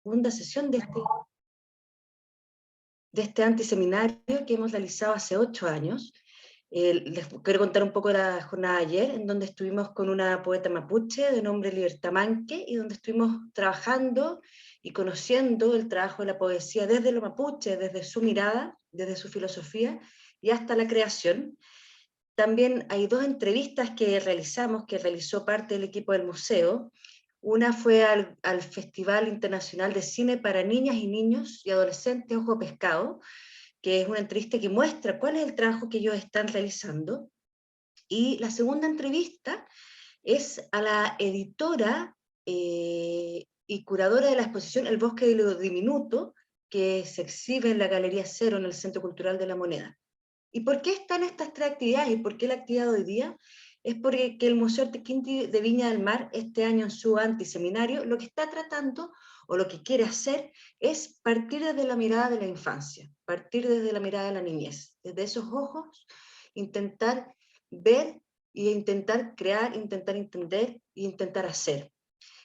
segunda sesión de este antiseminario que hemos realizado hace 8 años. Les quiero contar un poco de la jornada de ayer, en donde estuvimos con una poeta mapuche de nombre Libertad Manque, y donde estuvimos trabajando y conociendo el trabajo de la poesía desde lo mapuche, desde su mirada, desde su filosofía, y hasta la creación. También hay 2 entrevistas que realizamos, que realizó parte del equipo del museo. Una fue al Festival Internacional de Cine para Niñas y Niños y Adolescentes Ojo Pescado, que es una entrevista que muestra cuál es el trabajo que ellos están realizando. Y la segunda entrevista es a la editora y curadora de la exposición El Bosque de lo Diminuto, que se exhibe en la Galería Cero en el Centro Cultural de la Moneda. ¿Y por qué están estas 3 actividades? ¿Y por qué la actividad de hoy día? Es porque el Museo Artequín de Viña del Mar, este año en su antiseminario, lo que está tratando, o lo que quiere hacer, es partir desde la mirada de la infancia, partir desde la mirada de la niñez, desde esos ojos, intentar ver e intentar crear, intentar entender e intentar hacer.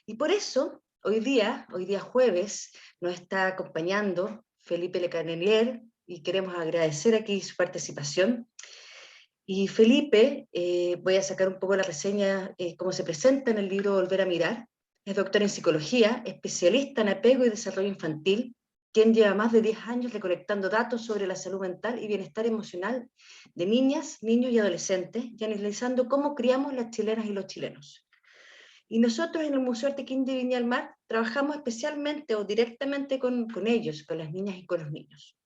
Y por eso, hoy día jueves, nos está acompañando Felipe Lecanelier, y queremos agradecer aquí su participación. Y Felipe, voy a sacar un poco la reseña, cómo se presenta en el libro Volver a Mirar. Es doctor en psicología, especialista en apego y desarrollo infantil, quien lleva más de 10 años recolectando datos sobre la salud mental y bienestar emocional de niñas, niños y adolescentes, y analizando cómo criamos las chilenas y los chilenos. Y nosotros en el Museo Artequín de Viña del Mar trabajamos especialmente o directamente con ellos, con las niñas y con los niños.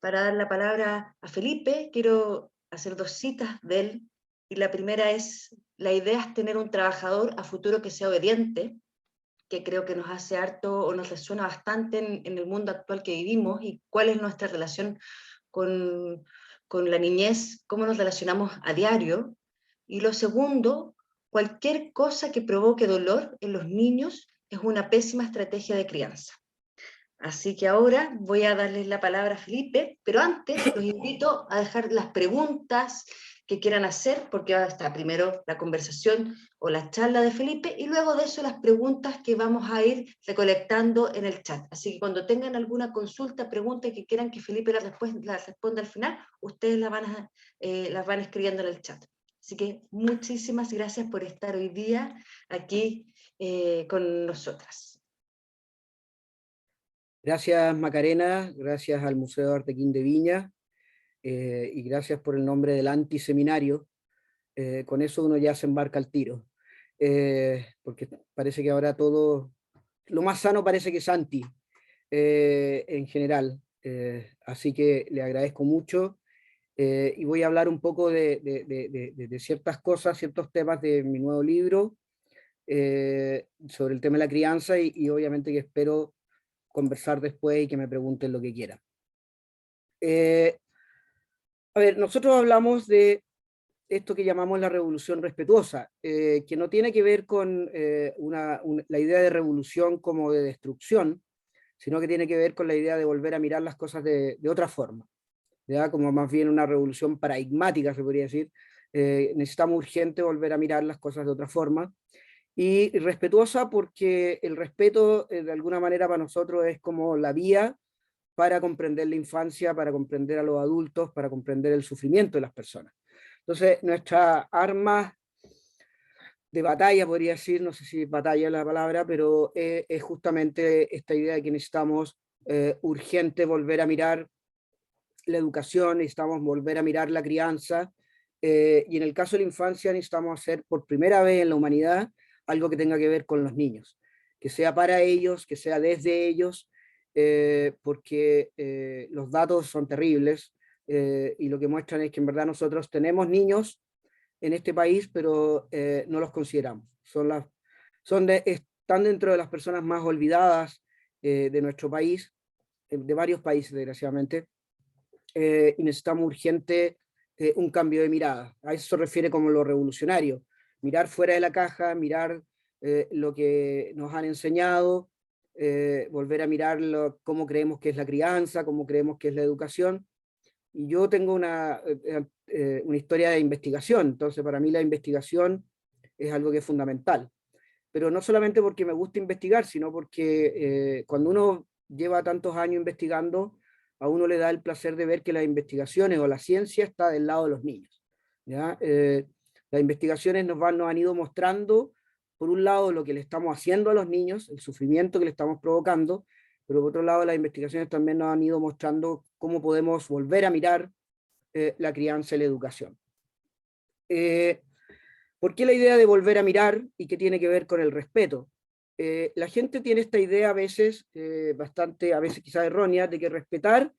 Para dar la palabra a Felipe, quiero hacer 2 citas de él, y la primera es: la idea es tener un trabajador a futuro que sea obediente, que creo que nos hace harto o nos resuena bastante en el mundo actual que vivimos, y cuál es nuestra relación con, con la niñez, cómo nos relacionamos a diario. Y lo segundo, cualquier cosa que provoque dolor en los niños es una pésima estrategia de crianza. Así que ahora voy a darles la palabra a Felipe, pero antes los invito a dejar las preguntas que quieran hacer, porque va a estar primero la conversación o la charla de Felipe, y luego de eso las preguntas que vamos a ir recolectando en el chat. Así que cuando tengan alguna consulta, pregunta que quieran que Felipe la responda al final, ustedes las van escribiendo en el chat. Así que muchísimas gracias por estar hoy día aquí con nosotras. Gracias Macarena, gracias al Museo Artequín de Viña y gracias por el nombre del antiseminario. Con eso uno ya se embarca al tiro, porque parece que ahora todo, lo más sano parece que es anti en general. Así que le agradezco mucho y voy a hablar un poco de ciertas cosas, ciertos temas de mi nuevo libro sobre el tema de la crianza y obviamente que espero conversar después y que me pregunten lo que quieran. A ver, nosotros hablamos de esto que llamamos la revolución respetuosa, que no tiene que ver con la idea de revolución como de destrucción, sino que tiene que ver con la idea de volver a mirar las cosas de otra forma, ¿ya? Como más bien una revolución paradigmática, se podría decir. Necesitamos urgente volver a mirar las cosas de otra forma, y respetuosa porque el respeto de alguna manera para nosotros es como la vía para comprender la infancia, para comprender a los adultos, para comprender el sufrimiento de las personas. Entonces, nuestra arma de batalla, podría decir, no sé si batalla es la palabra, pero es justamente esta idea de que necesitamos urgente volver a mirar la educación, necesitamos volver a mirar la crianza, y en el caso de la infancia necesitamos hacer por primera vez en la humanidad algo que tenga que ver con los niños, que sea para ellos, que sea desde ellos, porque los datos son terribles y lo que muestran es que en verdad nosotros tenemos niños en este país, pero no los consideramos. Están dentro de las personas más olvidadas de nuestro país, de varios países desgraciadamente, y necesitamos urgente un cambio de mirada. A eso se refiere como lo revolucionario, mirar fuera de la caja, mirar lo que nos han enseñado, volver a mirar cómo creemos que es la crianza, cómo creemos que es la educación. Y yo tengo una historia de investigación, entonces para mí la investigación es algo que es fundamental. pero no solamente porque me gusta investigar, sino porque cuando uno lleva tantos años investigando, a uno le da el placer de ver que las investigaciones o la ciencia está del lado de los niños, ¿ya? Las investigaciones nos han ido mostrando, por un lado, lo que le estamos haciendo a los niños, el sufrimiento que le estamos provocando, pero por otro lado, las investigaciones también nos han ido mostrando cómo podemos volver a mirar la crianza y la educación. ¿Por qué la idea de volver a mirar y qué tiene que ver con el respeto? La gente tiene esta idea a veces, a veces quizás errónea, de que respetar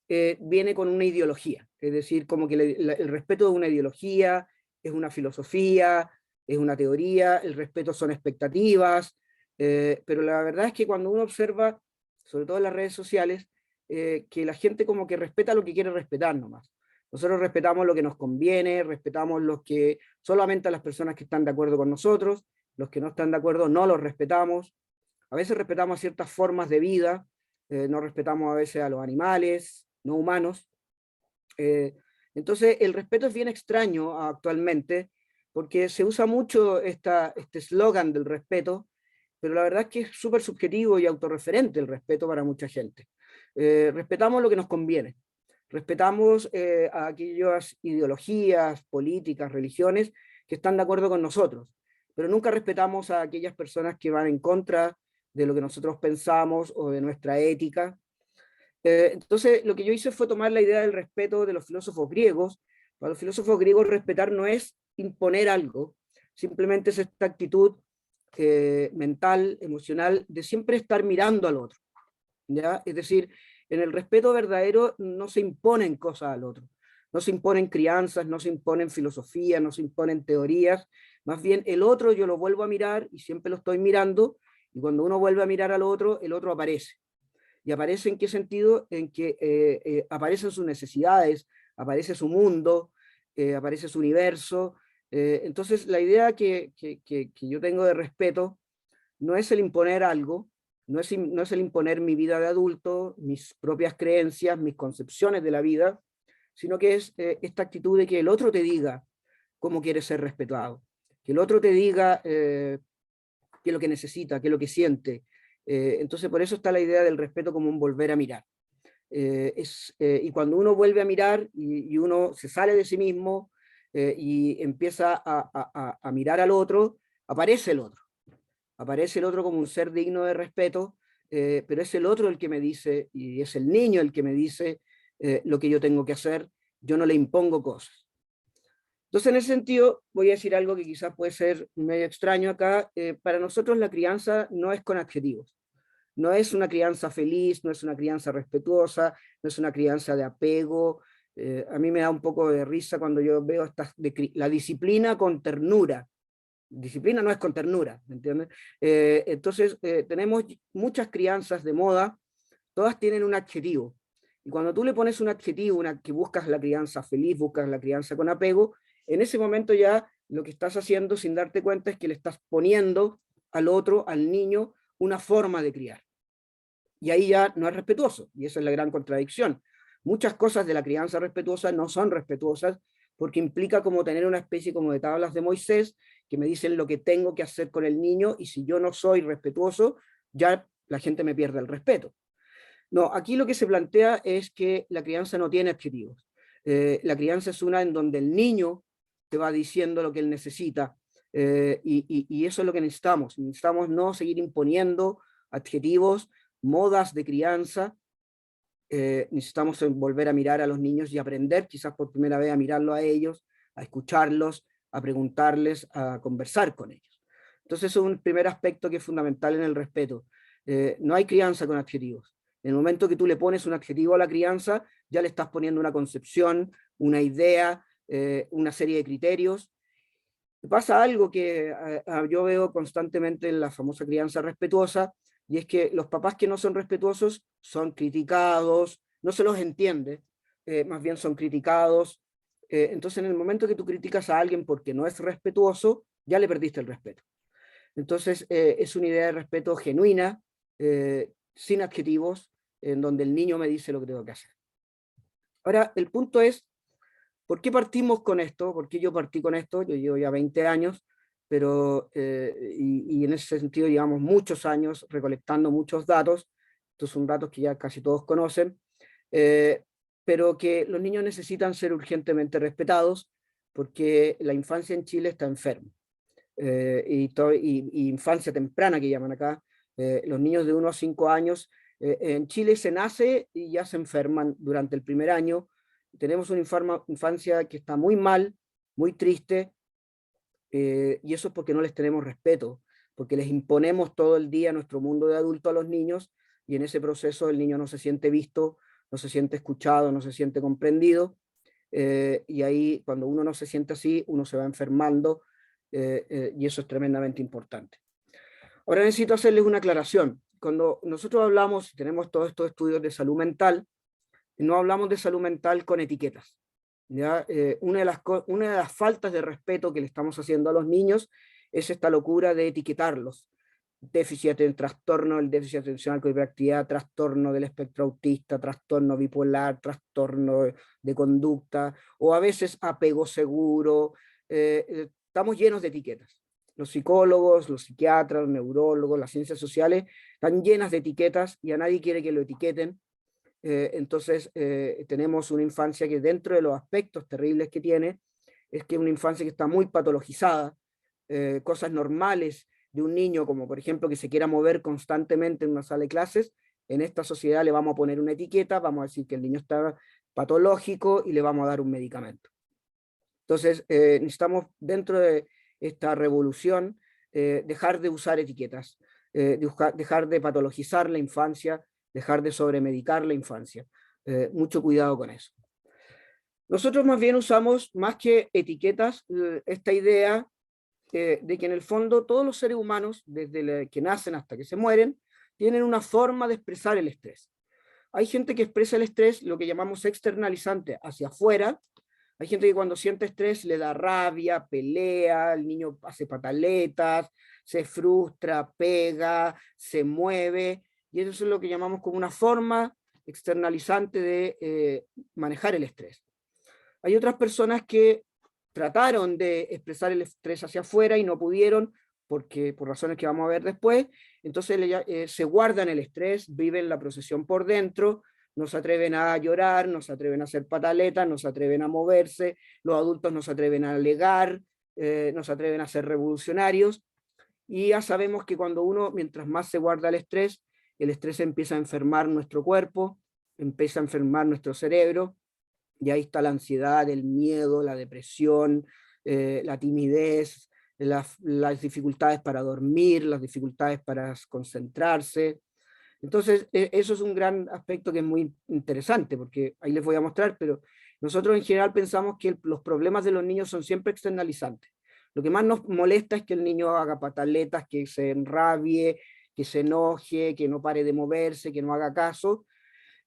viene con una ideología, es decir, como que el respeto es una ideología, es una filosofía, es una teoría, el respeto son expectativas, pero la verdad es que cuando uno observa, sobre todo en las redes sociales, que la gente como que respeta lo que quiere respetar nomás. Nosotros respetamos lo que nos conviene, respetamos solamente a las personas que están de acuerdo con nosotros, los que no están de acuerdo no los respetamos, a veces respetamos ciertas formas de vida, no respetamos a veces a los animales, no humanos. Entonces el respeto es bien extraño actualmente, porque se usa mucho este eslogan del respeto, pero la verdad es que es súper subjetivo y autorreferente el respeto para mucha gente. Respetamos lo que nos conviene, respetamos a aquellas ideologías, políticas, religiones que están de acuerdo con nosotros, pero nunca respetamos a aquellas personas que van en contra de lo que nosotros pensamos o de nuestra ética. Entonces, lo que yo hice fue tomar la idea del respeto de los filósofos griegos. Para los filósofos griegos, respetar no es imponer algo, simplemente es esta actitud mental, emocional, de siempre estar mirando al otro, ¿ya? Es decir, en el respeto verdadero no se imponen cosas al otro, no se imponen crianzas, no se imponen filosofía, no se imponen teorías, más bien el otro yo lo vuelvo a mirar y siempre lo estoy mirando, y cuando uno vuelve a mirar al otro, el otro aparece. ¿Y aparece en qué sentido? En que aparecen sus necesidades, aparece su mundo, aparece su universo. Entonces, la idea que yo tengo de respeto no es el imponer algo, no es el imponer mi vida de adulto, mis propias creencias, mis concepciones de la vida, sino que es esta actitud de que el otro te diga cómo quiere ser respetado, que el otro te diga qué es lo que necesita, qué es lo que siente. Entonces, por eso está la idea del respeto como un volver a mirar. Y cuando uno vuelve a mirar y uno se sale de sí mismo y empieza a mirar al otro, aparece el otro. Aparece el otro como un ser digno de respeto, pero es el otro el que me dice, y es el niño el que me dice lo que yo tengo que hacer, yo no le impongo cosas. Entonces, en ese sentido, voy a decir algo que quizás puede ser medio extraño acá. Para nosotros la crianza no es con adjetivos. No es una crianza feliz, no es una crianza respetuosa, no es una crianza de apego. A mí me da un poco de risa cuando yo veo la disciplina con ternura. Disciplina no es con ternura, ¿me entiendes? Entonces, tenemos muchas crianzas de moda, todas tienen un adjetivo. Y cuando tú le pones un adjetivo, que buscas la crianza feliz, buscas la crianza con apego, en ese momento ya lo que estás haciendo sin darte cuenta es que le estás poniendo al otro, al niño, una forma de criar. Y ahí ya no es respetuoso, y esa es la gran contradicción. Muchas cosas de la crianza respetuosa no son respetuosas porque implica como tener una especie como de tablas de Moisés que me dicen lo que tengo que hacer con el niño, y si yo no soy respetuoso, ya la gente me pierde el respeto. No, aquí lo que se plantea es que la crianza no tiene adjetivos. La crianza es una en donde el niño te va diciendo lo que él necesita, y eso es lo que necesitamos. Necesitamos no seguir imponiendo adjetivos, modas de crianza. Necesitamos volver a mirar a los niños y aprender quizás por primera vez a mirarlo a ellos, a escucharlos, a preguntarles, a conversar con ellos. Entonces es un primer aspecto que es fundamental en el respeto. No hay crianza con adjetivos. En el momento que tú le pones un adjetivo a la crianza, ya le estás poniendo una concepción, una idea, una serie de criterios. Pasa algo que yo veo constantemente en la famosa crianza respetuosa, y es que los papás que no son respetuosos son criticados, no se los entiende, más bien son criticados. Entonces, en el momento que tú criticas a alguien porque no es respetuoso, ya le perdiste el respeto. Entonces, es una idea de respeto genuina, sin adjetivos, en donde el niño me dice lo que tengo que hacer. Ahora, el punto es, ¿por qué partimos con esto? ¿Por qué yo partí con esto? Yo llevo ya 20 años. pero, y en ese sentido llevamos muchos años recolectando muchos datos. Estos son datos que ya casi todos conocen, pero que los niños necesitan ser urgentemente respetados porque la infancia en Chile está enferma. Y infancia temprana que llaman acá, los niños de 1 a 5 años, en Chile se nace y ya se enferman durante el primer año. Tenemos una infancia que está muy mal, muy triste, y eso es porque no les tenemos respeto, porque les imponemos todo el día nuestro mundo de adulto a los niños, y en ese proceso el niño no se siente visto, no se siente escuchado, no se siente comprendido, y ahí cuando uno no se siente así, uno se va enfermando, y eso es tremendamente importante. Ahora necesito hacerles una aclaración. Cuando nosotros hablamos, tenemos todos estos estudios de salud mental, no hablamos de salud mental con etiquetas. ¿Ya? Una de las faltas de respeto que le estamos haciendo a los niños es esta locura de etiquetarlos. Déficit del trastorno, el déficit atencional con hiperactividad, trastorno del espectro autista, trastorno bipolar, trastorno de conducta, o a veces apego seguro. Estamos llenos de etiquetas. Los psicólogos, los psiquiatras, los neurólogos, las ciencias sociales están llenas de etiquetas y a nadie quiere que lo etiqueten. Entonces tenemos una infancia que, dentro de los aspectos terribles que tiene, es que es una infancia que está muy patologizada. Cosas normales de un niño, como por ejemplo que se quiera mover constantemente en una sala de clases, en esta sociedad le vamos a poner una etiqueta, vamos a decir que el niño está patológico y le vamos a dar un medicamento. Entonces necesitamos, dentro de esta revolución, dejar de usar etiquetas, dejar de patologizar la infancia, dejar de sobremedicar la infancia. Mucho cuidado con eso. Nosotros más bien usamos, más que etiquetas, esta idea de que en el fondo todos los seres humanos, desde que nacen hasta que se mueren, tienen una forma de expresar el estrés. Hay gente que expresa el estrés, lo que llamamos externalizante, hacia afuera. Hay gente que cuando siente estrés le da rabia, pelea, el niño hace pataletas, se frustra, pega, se mueve, y eso es lo que llamamos como una forma externalizante de manejar el estrés. Hay otras personas que trataron de expresar el estrés hacia afuera y no pudieron, porque por razones que vamos a ver después. Entonces se guardan el estrés, viven la procesión por dentro, no se atreven a llorar, no se atreven a hacer pataletas, no se atreven a moverse, los adultos no se atreven a alegar, no se atreven a ser revolucionarios, y ya sabemos que cuando uno, mientras más se guarda el estrés empieza a enfermar nuestro cuerpo, empieza a enfermar nuestro cerebro, y ahí está la ansiedad, el miedo, la depresión, la timidez, las dificultades para dormir, las dificultades para concentrarse. Entonces, eso es un gran aspecto que es muy interesante, porque ahí les voy a mostrar, pero nosotros en general pensamos que los problemas de los niños son siempre externalizantes. Lo que más nos molesta es que el niño haga pataletas, que se enrabie, que se enoje, que no pare de moverse, que no haga caso.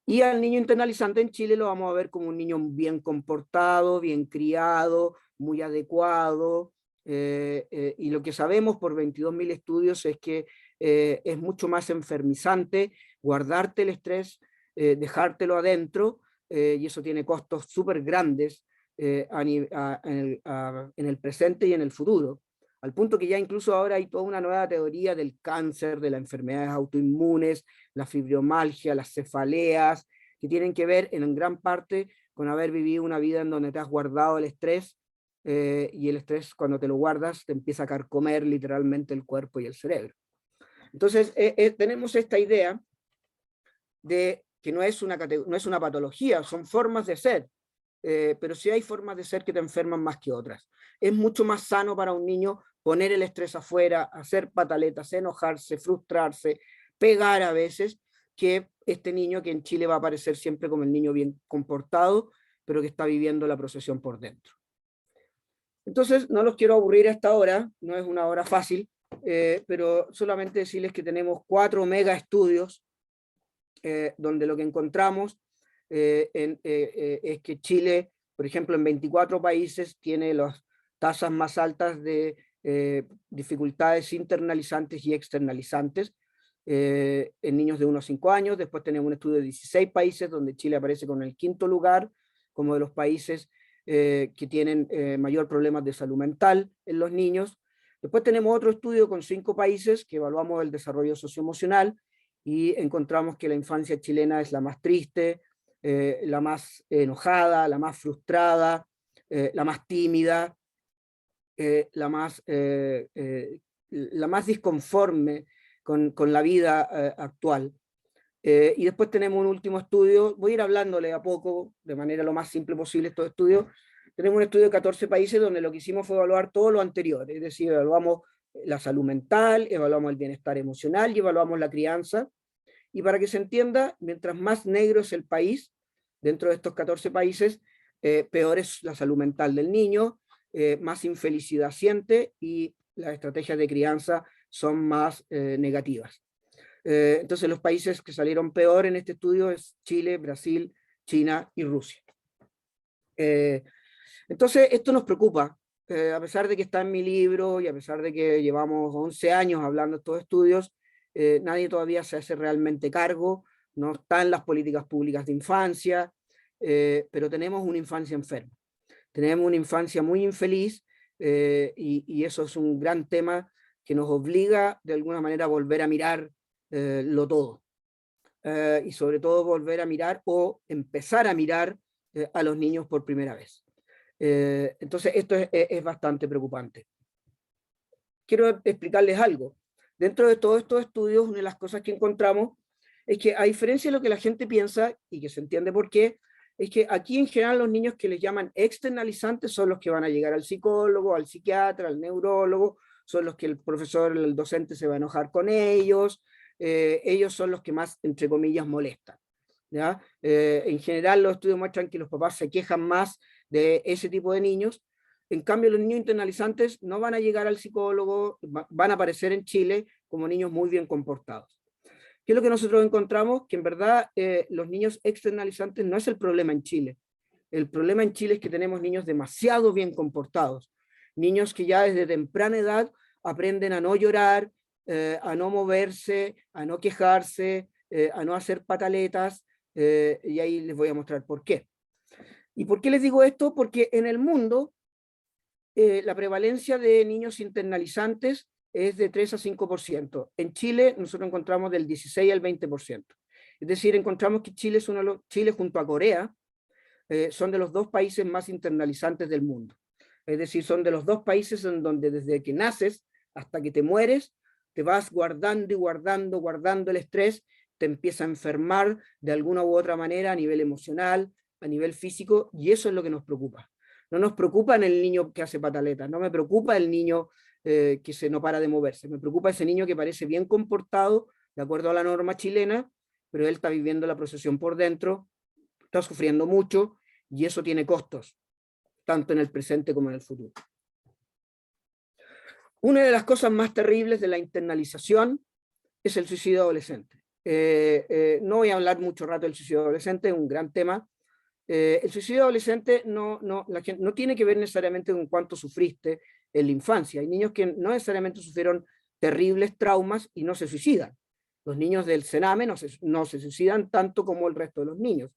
Y al niño internalizante en Chile lo vamos a ver como un niño bien comportado, bien criado, muy adecuado, y lo que sabemos por 22.000 estudios es que es mucho más enfermizante guardarte el estrés, dejártelo adentro, y eso tiene costos súper grandes en el presente y en el futuro, al punto que ya incluso ahora hay toda una nueva teoría del cáncer, de las enfermedades autoinmunes, la fibromialgia, las cefaleas, que tienen que ver en gran parte con haber vivido una vida en donde te has guardado el estrés, y el estrés, cuando te lo guardas, te empieza a carcomer literalmente el cuerpo y el cerebro. Entonces tenemos esta idea de que no es una patología, son formas de ser, pero sí hay formas de ser que te enferman más que otras. Es mucho más sano para un niño poner el estrés afuera, hacer pataletas, enojarse, frustrarse, pegar a veces, que este niño que en Chile va a aparecer siempre como el niño bien comportado, pero que está viviendo la procesión por dentro. Entonces, no los quiero aburrir a esta hora, no es una hora fácil, pero solamente decirles que tenemos 4 mega estudios, donde lo que encontramos es que Chile, por ejemplo, en 24 países tiene las tasas más altas de dificultades internalizantes y externalizantes en niños de 1 a 5 años. Después tenemos un estudio de 16 países donde Chile aparece con el 5º lugar como de los países que tienen mayor problemas de salud mental en los niños. Después tenemos otro estudio con 5 países que evaluamos el desarrollo socioemocional y encontramos que la infancia chilena es la más triste, la más enojada, la más frustrada, la más tímida, la más disconforme con la vida actual. Y después tenemos un último estudio, voy a ir hablándole a poco, de manera lo más simple posible estos estudios. Tenemos un estudio de 14 países donde lo que hicimos fue evaluar todo lo anterior, es decir, evaluamos la salud mental, evaluamos el bienestar emocional y evaluamos la crianza. Y para que se entienda, mientras más negro es el país, dentro de estos 14 países, peor es la salud mental del niño, más infelicidad siente y las estrategias de crianza son más negativas. Entonces los países que salieron peor en este estudio es Chile, Brasil, China y Rusia. Entonces esto nos preocupa, a pesar de que está en mi libro y a pesar de que llevamos 11 años hablando de estos estudios, nadie todavía se hace realmente cargo, no está en las políticas públicas de infancia, pero tenemos una infancia enferma, tenemos una infancia muy infeliz y eso es un gran tema que nos obliga de alguna manera a volver a mirar lo todo. Y sobre todo volver a mirar o empezar a mirar a los niños por primera vez. Entonces esto es bastante preocupante. Quiero explicarles algo. Dentro de todos estos estudios, una de las cosas que encontramos es que, a diferencia de lo que la gente piensa, y que se entiende por qué, es que aquí en general los niños que les llaman externalizantes son los que van a llegar al psicólogo, al psiquiatra, al neurólogo, son los que el profesor, el docente se va a enojar con ellos, ellos son los que más, entre comillas, molestan. ¿Ya? En general los estudios muestran que los papás se quejan más de ese tipo de niños. En cambio los niños internalizantes no van a llegar al psicólogo, van a aparecer en Chile como niños muy bien comportados. ¿Qué es lo que nosotros encontramos? Que en verdad los niños externalizantes no es el problema en Chile. El problema en Chile es que tenemos niños demasiado bien comportados, niños que ya desde temprana edad aprenden a no llorar, a no moverse, a no quejarse, a no hacer pataletas, y ahí les voy a mostrar por qué. ¿Y por qué les digo esto? Porque en el mundo la prevalencia de niños internalizantes es de 3 a 5%. En Chile nosotros encontramos del 16 al 20%. Es decir, encontramos que Chile, Chile junto a Corea son de los 2 países más internalizantes del mundo. Es decir, son de los 2 países en donde desde que naces hasta que te mueres, te vas guardando y guardando el estrés, te empieza a enfermar de alguna u otra manera a nivel emocional, a nivel físico, y eso es lo que nos preocupa. No nos preocupa en el niño que hace pataletas, no me preocupa el niño que no para de moverse, me preocupa ese niño que parece bien comportado, de acuerdo a la norma chilena, pero él está viviendo la procesión por dentro, está sufriendo mucho, y eso tiene costos, tanto en el presente como en el futuro. Una de las cosas más terribles de la internalización es el suicidio adolescente. No voy a hablar mucho rato del suicidio adolescente, es un gran tema. El suicidio adolescente no tiene que ver necesariamente con cuánto sufriste en la infancia. Hay niños que no necesariamente sufrieron terribles traumas y no se suicidan. Los niños del Sename no se suicidan tanto como el resto de los niños.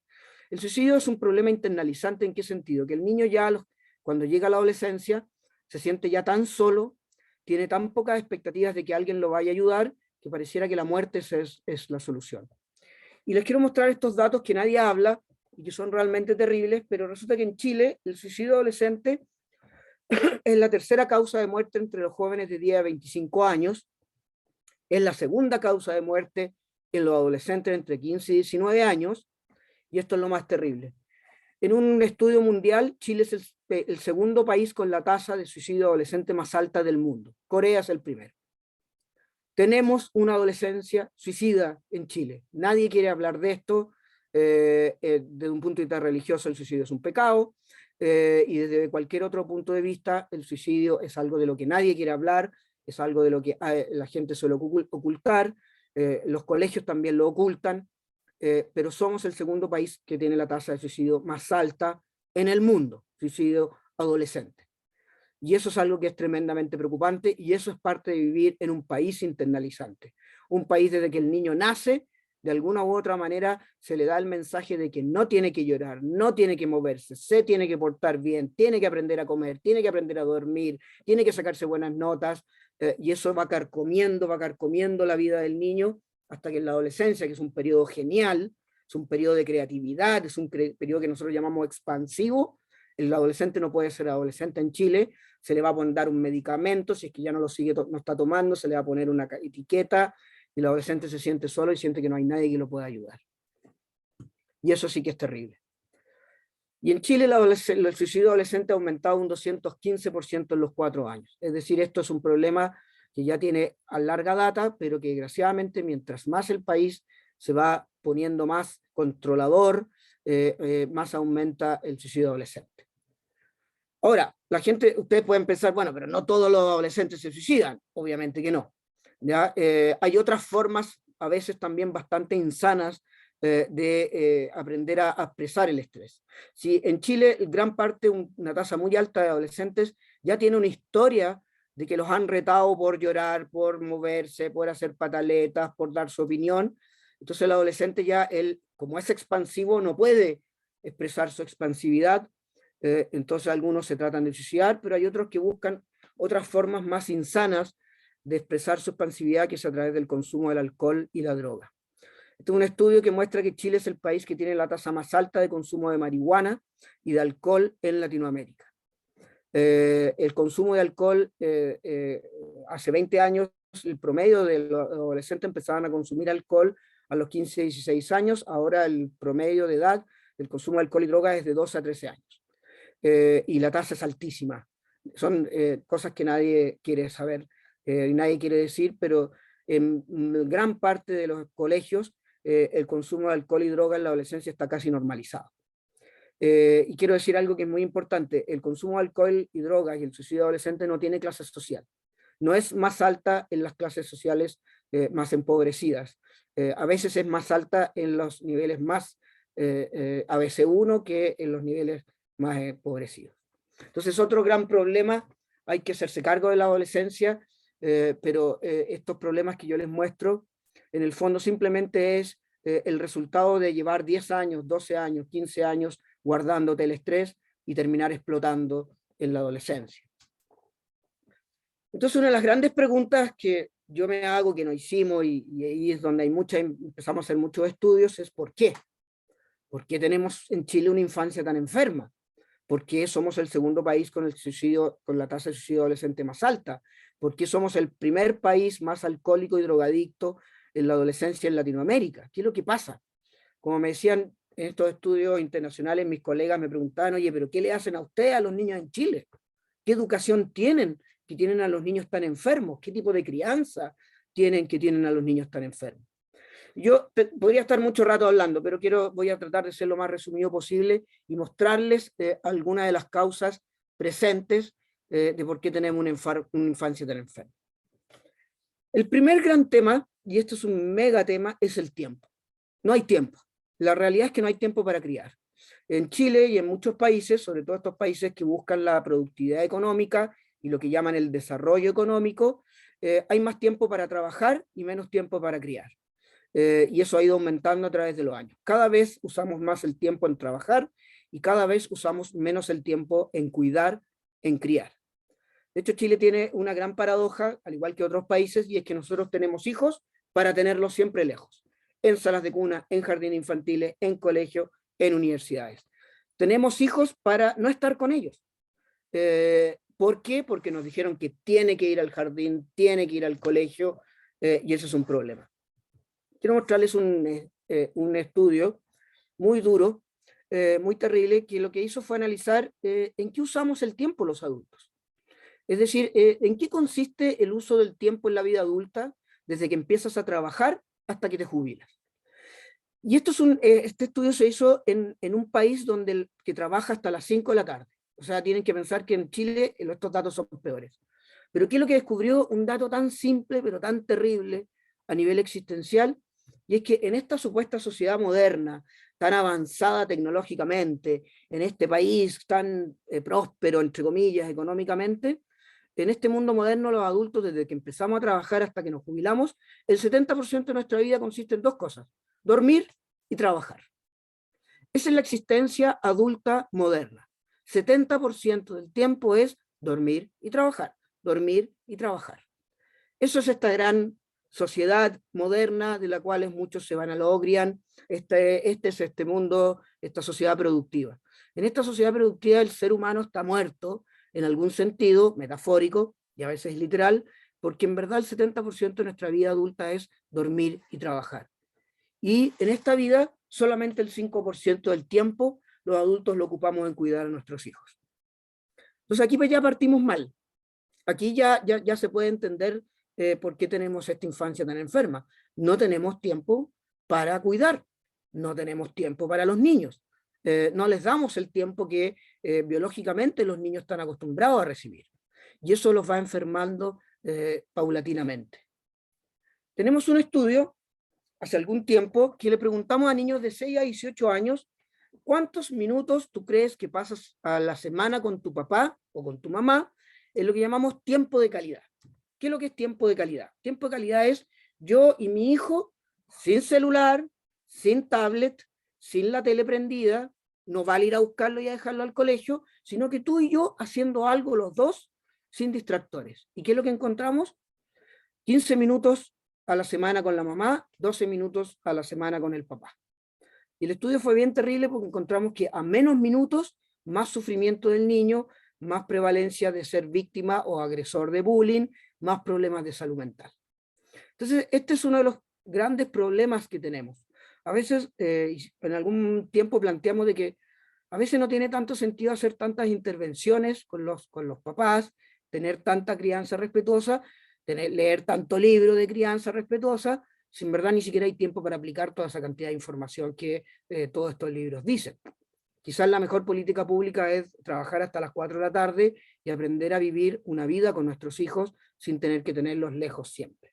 El suicidio es un problema internalizante. ¿En qué sentido? Que el niño ya cuando llega a la adolescencia se siente ya tan solo, tiene tan pocas expectativas de que alguien lo vaya a ayudar, que pareciera que la muerte es la solución. Y les quiero mostrar estos datos que nadie habla y que son realmente terribles, pero resulta que en Chile el suicidio adolescente es la tercera causa de muerte entre los jóvenes de 10 a 25 años, es la segunda causa de muerte en los adolescentes entre 15 y 19 años, y esto es lo más terrible. En un estudio mundial, Chile es el segundo país con la tasa de suicidio adolescente más alta del mundo. Corea es el primero. Tenemos una adolescencia suicida en Chile. Nadie quiere hablar de esto. Desde un punto de vista religioso, el suicidio es un pecado. Y desde cualquier otro punto de vista, el suicidio es algo de lo que nadie quiere hablar, es algo de lo que la gente suele ocultar. Los colegios también lo ocultan. Pero somos el segundo país que tiene la tasa de suicidio más alta en el mundo, suicidio adolescente. Y eso es algo que es tremendamente preocupante, y eso es parte de vivir en un país internalizante. Un país desde que el niño nace, de alguna u otra manera se le da el mensaje de que no tiene que llorar, no tiene que moverse, se tiene que portar bien, tiene que aprender a comer, tiene que aprender a dormir, tiene que sacarse buenas notas, y eso va carcomiendo la vida del niño hasta que en la adolescencia, que es un periodo genial, es un periodo de creatividad, es un periodo que nosotros llamamos expansivo. El adolescente no puede ser adolescente en Chile, se le va a dar un medicamento, si es que ya no lo sigue, no está tomando, se le va a poner una etiqueta, y el adolescente se siente solo y siente que no hay nadie que lo pueda ayudar. Y eso sí que es terrible. Y en Chile el suicidio adolescente ha aumentado un 215% en los 4 años. Es decir, esto es un problema que ya tiene a larga data, pero que desgraciadamente mientras más el país se va poniendo más controlador, más aumenta el suicidio adolescente. Ahora, la gente, ustedes pueden pensar, bueno, pero no todos los adolescentes se suicidan, obviamente que no. ¿Ya? Hay otras formas, a veces también bastante insanas, de aprender a expresar el estrés. Si en Chile gran parte, una tasa muy alta de adolescentes ya tiene una historia de que los han retado por llorar, por moverse, por hacer pataletas, por dar su opinión, entonces el adolescente ya, él, como es expansivo, no puede expresar su expansividad, entonces algunos se tratan de suicidar, pero hay otros que buscan otras formas más insanas de expresar su expansividad, que es a través del consumo del alcohol y la droga. Este es un estudio que muestra que Chile es el país que tiene la tasa más alta de consumo de marihuana y de alcohol en Latinoamérica. El consumo de alcohol, hace 20 años, el promedio de los adolescentes empezaban a consumir alcohol a los 15, 16 años, ahora el promedio de edad del consumo de alcohol y droga es de 12 a 13 años. Y la tasa es altísima. Son cosas que nadie quiere saber y nadie quiere decir, pero en gran parte de los colegios el consumo de alcohol y droga en la adolescencia está casi normalizado. Y quiero decir algo que es muy importante: el consumo de alcohol y drogas y el suicidio adolescente no tiene clase social. No es más alta en las clases sociales más empobrecidas. A veces es más alta en los niveles más ABC1 que en los niveles más empobrecidos. Entonces, otro gran problema, hay que hacerse cargo de la adolescencia, pero estos problemas que yo les muestro, en el fondo simplemente es el resultado de llevar 10 años, 12 años, 15 años guardándote el estrés y terminar explotando en la adolescencia. Entonces, una de las grandes preguntas que yo me hago, que nos hicimos, y ahí es donde empezamos a hacer muchos estudios, es ¿por qué? ¿Por qué tenemos en Chile una infancia tan enferma? ¿Por qué somos el segundo país con la tasa de suicidio adolescente más alta? ¿Por qué somos el primer país más alcohólico y drogadicto en la adolescencia en Latinoamérica? ¿Qué es lo que pasa? Como me decían en estos estudios internacionales, mis colegas me preguntaban, oye, pero ¿qué le hacen a ustedes a los niños en Chile? ¿Qué educación tienen que tienen a los niños tan enfermos? ¿Qué tipo de crianza tienen que tienen a los niños tan enfermos? Yo podría estar mucho rato hablando, pero voy a tratar de ser lo más resumido posible y mostrarles algunas de las causas presentes de por qué tenemos una infancia tan enferma. El primer gran tema, y esto es un mega tema, es el tiempo. No hay tiempo. La realidad es que no hay tiempo para criar. En Chile y en muchos países, sobre todo estos países que buscan la productividad económica y lo que llaman el desarrollo económico, hay más tiempo para trabajar y menos tiempo para criar. Y eso ha ido aumentando a través de los años. Cada vez usamos más el tiempo en trabajar y cada vez usamos menos el tiempo en cuidar, en criar. De hecho, Chile tiene una gran paradoja, al igual que otros países, y es que nosotros tenemos hijos para tenerlos siempre lejos, en salas de cuna, en jardines infantiles, en colegios, en universidades. Tenemos hijos para no estar con ellos. ¿Por qué? Porque nos dijeron que tiene que ir al jardín, tiene que ir al colegio, y eso es un problema. Quiero mostrarles un estudio muy duro, muy terrible, que lo que hizo fue analizar en qué usamos el tiempo los adultos. Es decir, en qué consiste el uso del tiempo en la vida adulta desde que empiezas a trabajar hasta que te jubilas. Y este estudio se hizo en un país que trabaja hasta las 5 de la tarde. O sea, tienen que pensar que en Chile estos datos son peores. Pero ¿qué es lo que descubrió? Un dato tan simple, pero tan terrible a nivel existencial, y es que en esta supuesta sociedad moderna, tan avanzada tecnológicamente, en este país tan próspero, entre comillas, económicamente, en este mundo moderno los adultos, desde que empezamos a trabajar hasta que nos jubilamos, el 70% de nuestra vida consiste en dos cosas: dormir y trabajar. Esa es la existencia adulta moderna. 70% del tiempo es dormir y trabajar, dormir y trabajar. Eso es esta gran sociedad moderna de la cual muchos se van a lograr. Este es este mundo, esta sociedad productiva. En esta sociedad productiva el ser humano está muerto en algún sentido, metafórico y a veces literal, porque en verdad el 70% de nuestra vida adulta es dormir y trabajar. Y en esta vida solamente el 5% del tiempo los adultos lo ocupamos en cuidar a nuestros hijos. Entonces aquí pues ya partimos mal. Aquí ya se puede entender por qué tenemos esta infancia tan enferma. No tenemos tiempo para cuidar, no tenemos tiempo para los niños, no les damos el tiempo que biológicamente los niños están acostumbrados a recibir. Y eso los va enfermando paulatinamente. Tenemos un estudio hace algún tiempo que le preguntamos a niños de 6 a 18 años ¿cuántos minutos tú crees que pasas a la semana con tu papá o con tu mamá en lo que llamamos tiempo de calidad? ¿Qué es lo que es tiempo de calidad? Tiempo de calidad es yo y mi hijo sin celular, sin tablet, sin la tele prendida, no vale ir a buscarlo y a dejarlo al colegio, sino que tú y yo haciendo algo los dos sin distractores. ¿Y qué es lo que encontramos? 15 minutos a la semana con la mamá, 12 minutos a la semana con el papá. Y el estudio fue bien terrible porque encontramos que a menos minutos, más sufrimiento del niño, más prevalencia de ser víctima o agresor de bullying, más problemas de salud mental. Entonces, este es uno de los grandes problemas que tenemos. A veces, en algún tiempo planteamos de que a veces no tiene tanto sentido hacer tantas intervenciones con los papás, tener tanta crianza respetuosa, leer tanto libro de crianza respetuosa, si en verdad ni siquiera hay tiempo para aplicar toda esa cantidad de información que todos estos libros dicen. Quizás la mejor política pública es trabajar hasta las 4 de la tarde y aprender a vivir una vida con nuestros hijos sin tener que tenerlos lejos siempre.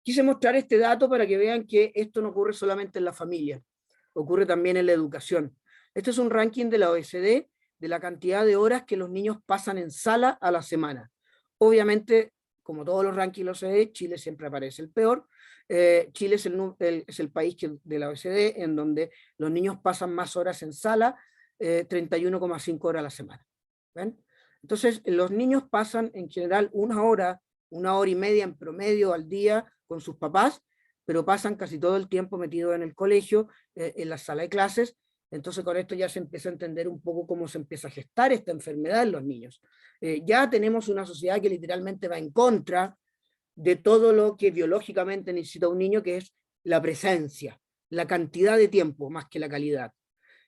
Quise mostrar este dato para que vean que esto no ocurre solamente en la familia, ocurre también en la educación. Este es un ranking de la OECD de la cantidad de horas que los niños pasan en sala a la semana. Obviamente, como todos los rankings de la OECD, Chile siempre aparece el peor. Chile es el país de la OECD en donde los niños pasan más horas en sala, 31,5 horas a la semana. ¿Ven? Entonces, los niños pasan en general una hora y media en promedio al día con sus papás, pero pasan casi todo el tiempo metidos en el colegio, en la sala de clases. Entonces con esto ya se empieza a entender un poco cómo se empieza a gestar esta enfermedad en los niños. Ya tenemos una sociedad que literalmente va en contra de todo lo que biológicamente necesita un niño, que es la presencia, la cantidad de tiempo más que la calidad.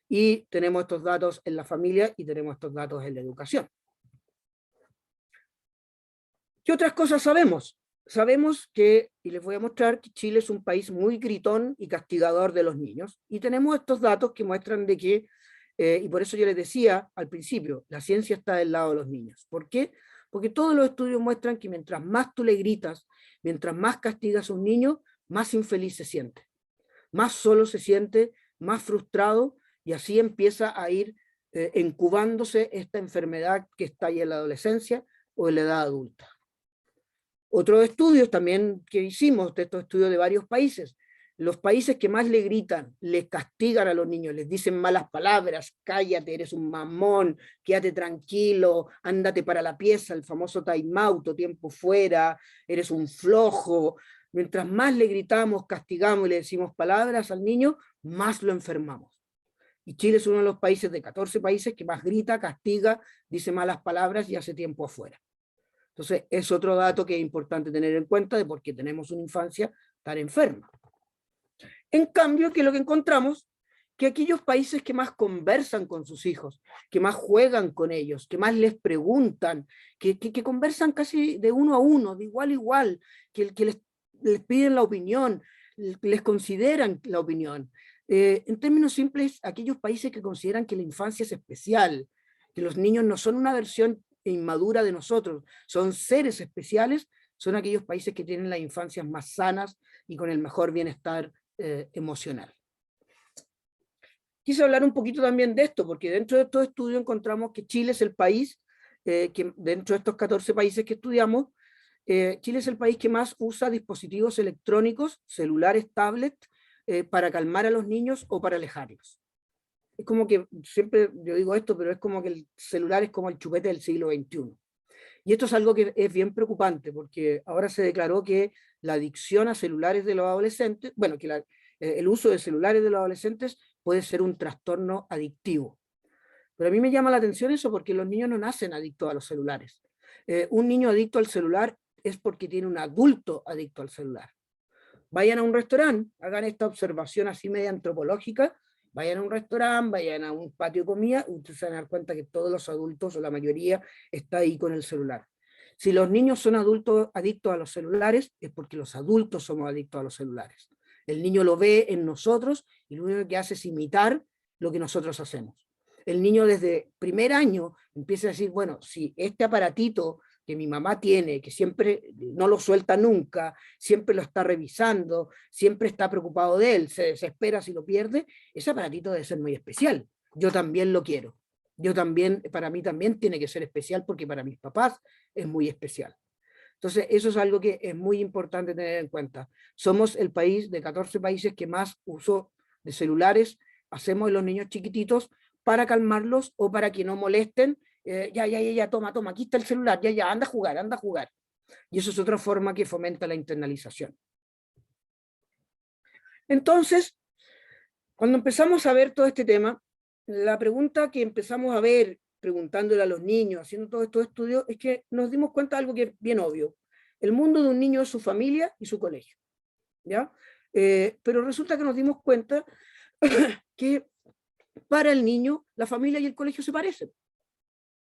Y tenemos estos datos en la familia y tenemos estos datos en la educación. ¿Qué otras cosas sabemos? Sabemos que, y les voy a mostrar, que Chile es un país muy gritón y castigador de los niños, y tenemos estos datos que muestran de que, y por eso yo les decía al principio, la ciencia está del lado de los niños. ¿Por qué? Porque todos los estudios muestran que mientras más tú le gritas, mientras más castigas a un niño, más infeliz se siente, más solo se siente, más frustrado, y así empieza a ir incubándose esta enfermedad que está ahí en la adolescencia o en la edad adulta. Otros estudios también que hicimos, de estos estudios de varios países, los países que más le gritan, les castigan a los niños, les dicen malas palabras, cállate, eres un mamón, quédate tranquilo, ándate para la pieza, el famoso time out, o tiempo fuera, eres un flojo. Mientras más le gritamos, castigamos y le decimos palabras al niño, más lo enfermamos. Y Chile es uno de los países, de 14 países, que más grita, castiga, dice malas palabras y hace tiempo afuera. Entonces, es otro dato que es importante tener en cuenta de por qué tenemos una infancia tan enferma. En cambio, ¿qué es lo que encontramos? Que aquellos países que más conversan con sus hijos, que más juegan con ellos, que más les preguntan, que conversan casi de uno a uno, de igual a igual, que les piden la opinión, les consideran la opinión. En términos simples, aquellos países que consideran que la infancia es especial, que los niños no son una versión inmadura de nosotros, son seres especiales, son aquellos países que tienen las infancias más sanas y con el mejor bienestar emocional. Quise hablar un poquito también de esto, porque dentro de estos estudios encontramos que Chile es el país, que dentro de estos 14 países que estudiamos, Chile es el país que más usa dispositivos electrónicos, celulares, tablets, para calmar a los niños o para alejarlos. Es como que, siempre yo digo esto, pero es como que el celular es como el chupete del siglo XXI. Y esto es algo que es bien preocupante, porque ahora se declaró que la adicción a celulares de los adolescentes, bueno, que el uso de celulares de los adolescentes puede ser un trastorno adictivo. Pero a mí me llama la atención eso porque los niños no nacen adictos a los celulares. Un niño adicto al celular es porque tiene un adulto adicto al celular. Vayan a un restaurante, hagan esta observación así media antropológica, vayan a un restaurante, vayan a un patio de comida, ustedes se van a dar cuenta que todos los adultos, o la mayoría, está ahí con el celular. Si los niños son adultos adictos a los celulares, es porque los adultos somos adictos a los celulares. El niño lo ve en nosotros y lo único que hace es imitar lo que nosotros hacemos. El niño desde primer año empieza a decir, bueno, si este aparatito que mi mamá tiene, que siempre no lo suelta nunca, siempre lo está revisando, siempre está preocupado de él, se desespera si lo pierde, ese aparatito debe ser muy especial. Yo también lo quiero. Yo también, para mí también tiene que ser especial porque para mis papás es muy especial. Entonces, eso es algo que es muy importante tener en cuenta. Somos el país de 14 países que más uso de celulares hacemos en los niños chiquititos para calmarlos o para que no molesten. Ya, toma, aquí está el celular, ya, anda a jugar, anda a jugar. Y eso es otra forma que fomenta la internalización. Entonces, cuando empezamos a ver todo este tema, la pregunta que empezamos a ver, preguntándole a los niños, haciendo todos estos estudios, es que nos dimos cuenta de algo que es bien obvio. El mundo de un niño es su familia y su colegio, ¿ya? Pero resulta que nos dimos cuenta que para el niño la familia y el colegio se parecen.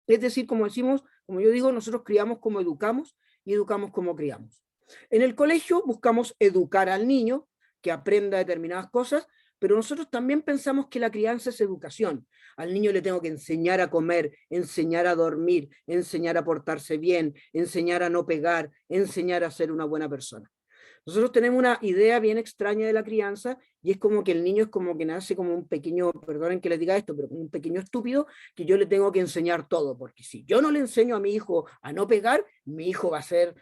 Es decir, como decimos, como yo digo, nosotros criamos como educamos y educamos como criamos. En el colegio buscamos educar al niño, que aprenda determinadas cosas, pero nosotros también pensamos que la crianza es educación. Al niño le tengo que enseñar a comer, enseñar a dormir, enseñar a portarse bien, enseñar a no pegar, enseñar a ser una buena persona. Nosotros tenemos una idea bien extraña de la crianza y es como que el niño es como que nace como un pequeño, perdonen que les diga esto, pero como un pequeño estúpido que yo le tengo que enseñar todo, porque si yo no le enseño a mi hijo a no pegar, mi hijo va a ser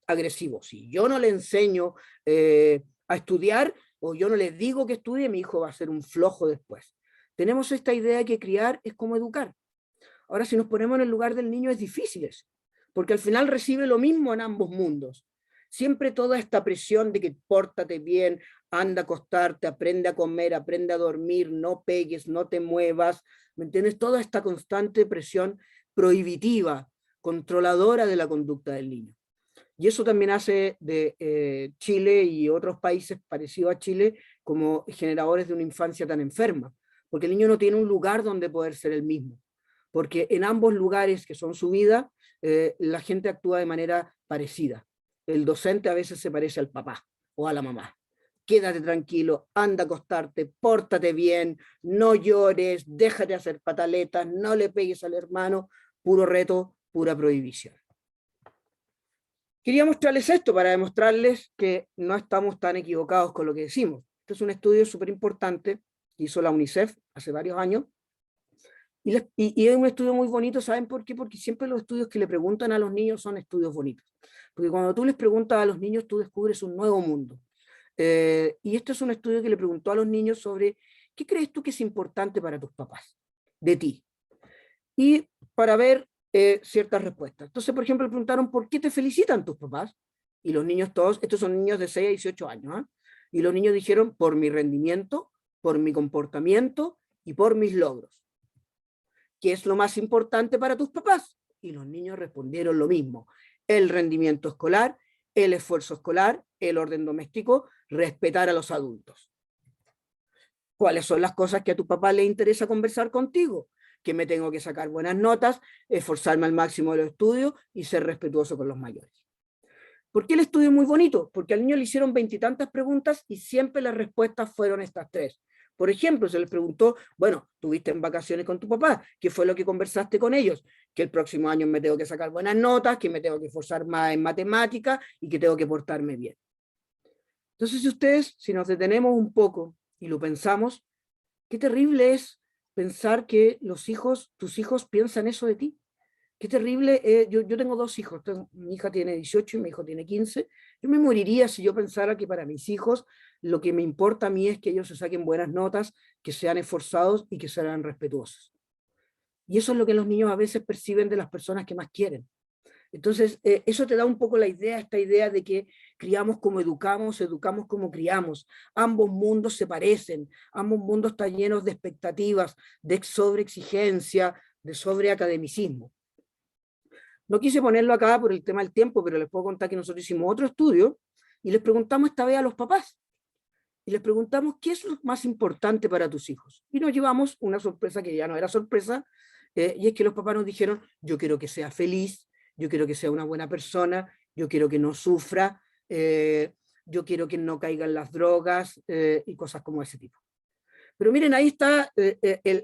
agresivo. Si yo no le enseño a estudiar o yo no le digo que estudie, mi hijo va a ser un flojo después. Tenemos esta idea de que criar es como educar. Ahora, si nos ponemos en el lugar del niño es difícil eso, porque al final recibe lo mismo en ambos mundos. Siempre toda esta presión de que pórtate bien, anda a acostarte, aprende a comer, aprende a dormir, no pegues, no te muevas, ¿me entiendes? Toda esta constante presión prohibitiva, controladora de la conducta del niño. Y eso también hace de Chile y otros países parecidos a Chile como generadores de una infancia tan enferma, porque el niño no tiene un lugar donde poder ser el mismo, porque en ambos lugares que son su vida, la gente actúa de manera parecida. El docente a veces se parece al papá o a la mamá. Quédate tranquilo, anda a acostarte, pórtate bien, no llores, déjate hacer pataletas, no le pegues al hermano, puro reto, pura prohibición. Quería mostrarles esto para demostrarles que no estamos tan equivocados con lo que decimos. Este es un estudio súper importante que hizo la UNICEF hace varios años. Y es un estudio muy bonito, ¿saben por qué? Porque siempre los estudios que le preguntan a los niños son estudios bonitos. Porque cuando tú les preguntas a los niños, tú descubres un nuevo mundo. Y este es un estudio que le preguntó a los niños sobre ¿qué crees tú que es importante para tus papás? De ti. Y para ver ciertas respuestas. Entonces, por ejemplo, le preguntaron ¿por qué te felicitan tus papás? Y los niños todos, estos son niños de 6 a 18 años, ¿eh? Y los niños dijeron por mi rendimiento, por mi comportamiento y por mis logros. ¿Qué es lo más importante para tus papás? Y los niños respondieron lo mismo. El rendimiento escolar, el esfuerzo escolar, el orden doméstico, respetar a los adultos. ¿Cuáles son las cosas que a tu papá le interesa conversar contigo? Que me tengo que sacar buenas notas, esforzarme al máximo de los estudios y ser respetuoso con los mayores. ¿Por qué el estudio es muy bonito? Porque al niño le hicieron 20 y tantas preguntas y siempre las respuestas fueron estas tres. Por ejemplo, se les preguntó, bueno, tuviste en vacaciones con tu papá, ¿qué fue lo que conversaste con ellos? Que el próximo año me tengo que sacar buenas notas, que me tengo que esforzar más en matemáticas y que tengo que portarme bien. Entonces, si nos detenemos un poco y lo pensamos, qué terrible es pensar que tus hijos piensan eso de ti. Qué terrible, yo tengo 2 hijos, mi hija tiene 18 y mi hijo tiene 15, Yo me moriría si yo pensara que para mis hijos lo que me importa a mí es que ellos se saquen buenas notas, que sean esforzados y que sean respetuosos. Y eso es lo que los niños a veces perciben de las personas que más quieren. Entonces, eso te da un poco la idea, esta idea de que criamos como educamos, educamos como criamos. Ambos mundos se parecen, ambos mundos están llenos de expectativas, de sobreexigencia, de sobreacademicismo. No quise ponerlo acá por el tema del tiempo, pero les puedo contar que nosotros hicimos otro estudio y les preguntamos esta vez a los papás. Y les preguntamos, ¿qué es lo más importante para tus hijos? Y nos llevamos una sorpresa que ya no era sorpresa, y es que los papás nos dijeron, yo quiero que sea feliz, yo quiero que sea una buena persona, yo quiero que no sufra, yo quiero que no caiga en las drogas, y cosas como ese tipo. Pero miren, ahí están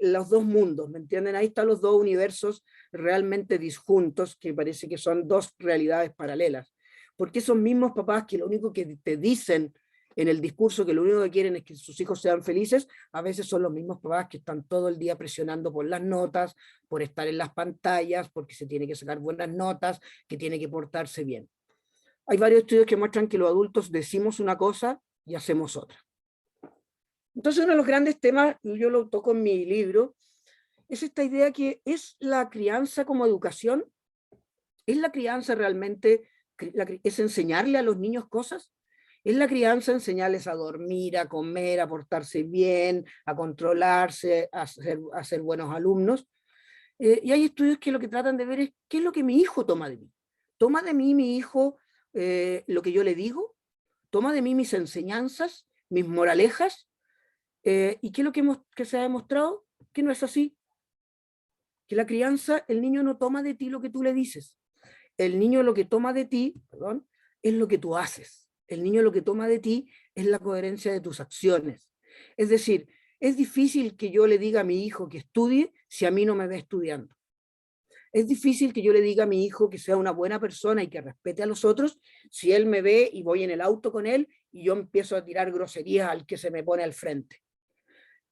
los dos mundos, ¿me entienden? Ahí están los dos universos realmente disjuntos, que parece que son dos realidades paralelas. Porque esos mismos papás que lo único que te dicen en el discurso, que lo único que quieren es que sus hijos sean felices, a veces son los mismos papás que están todo el día presionando por las notas, por estar en las pantallas, porque se tiene que sacar buenas notas, que tiene que portarse bien. Hay varios estudios que muestran que los adultos decimos una cosa y hacemos otra. Entonces, uno de los grandes temas, yo lo toco en mi libro, es esta idea que es la crianza como educación. ¿Es la crianza realmente, es enseñarle a los niños cosas? ¿Es la crianza enseñarles a dormir, a comer, a portarse bien, a controlarse, a ser buenos alumnos? Y hay estudios que lo que tratan de ver es qué es lo que mi hijo toma de mí. ¿Toma de mí mi hijo lo que yo le digo? ¿Toma de mí mis enseñanzas, mis moralejas? ¿Y qué es lo que se ha demostrado? Que no es así. Que la crianza, el niño no toma de ti lo que tú le dices. El niño lo que toma de ti, perdón, es lo que tú haces. El niño lo que toma de ti es la coherencia de tus acciones. Es decir, es difícil que yo le diga a mi hijo que estudie si a mí no me ve estudiando. Es difícil que yo le diga a mi hijo que sea una buena persona y que respete a los otros si él me ve y voy en el auto con él y yo empiezo a tirar groserías al que se me pone al frente.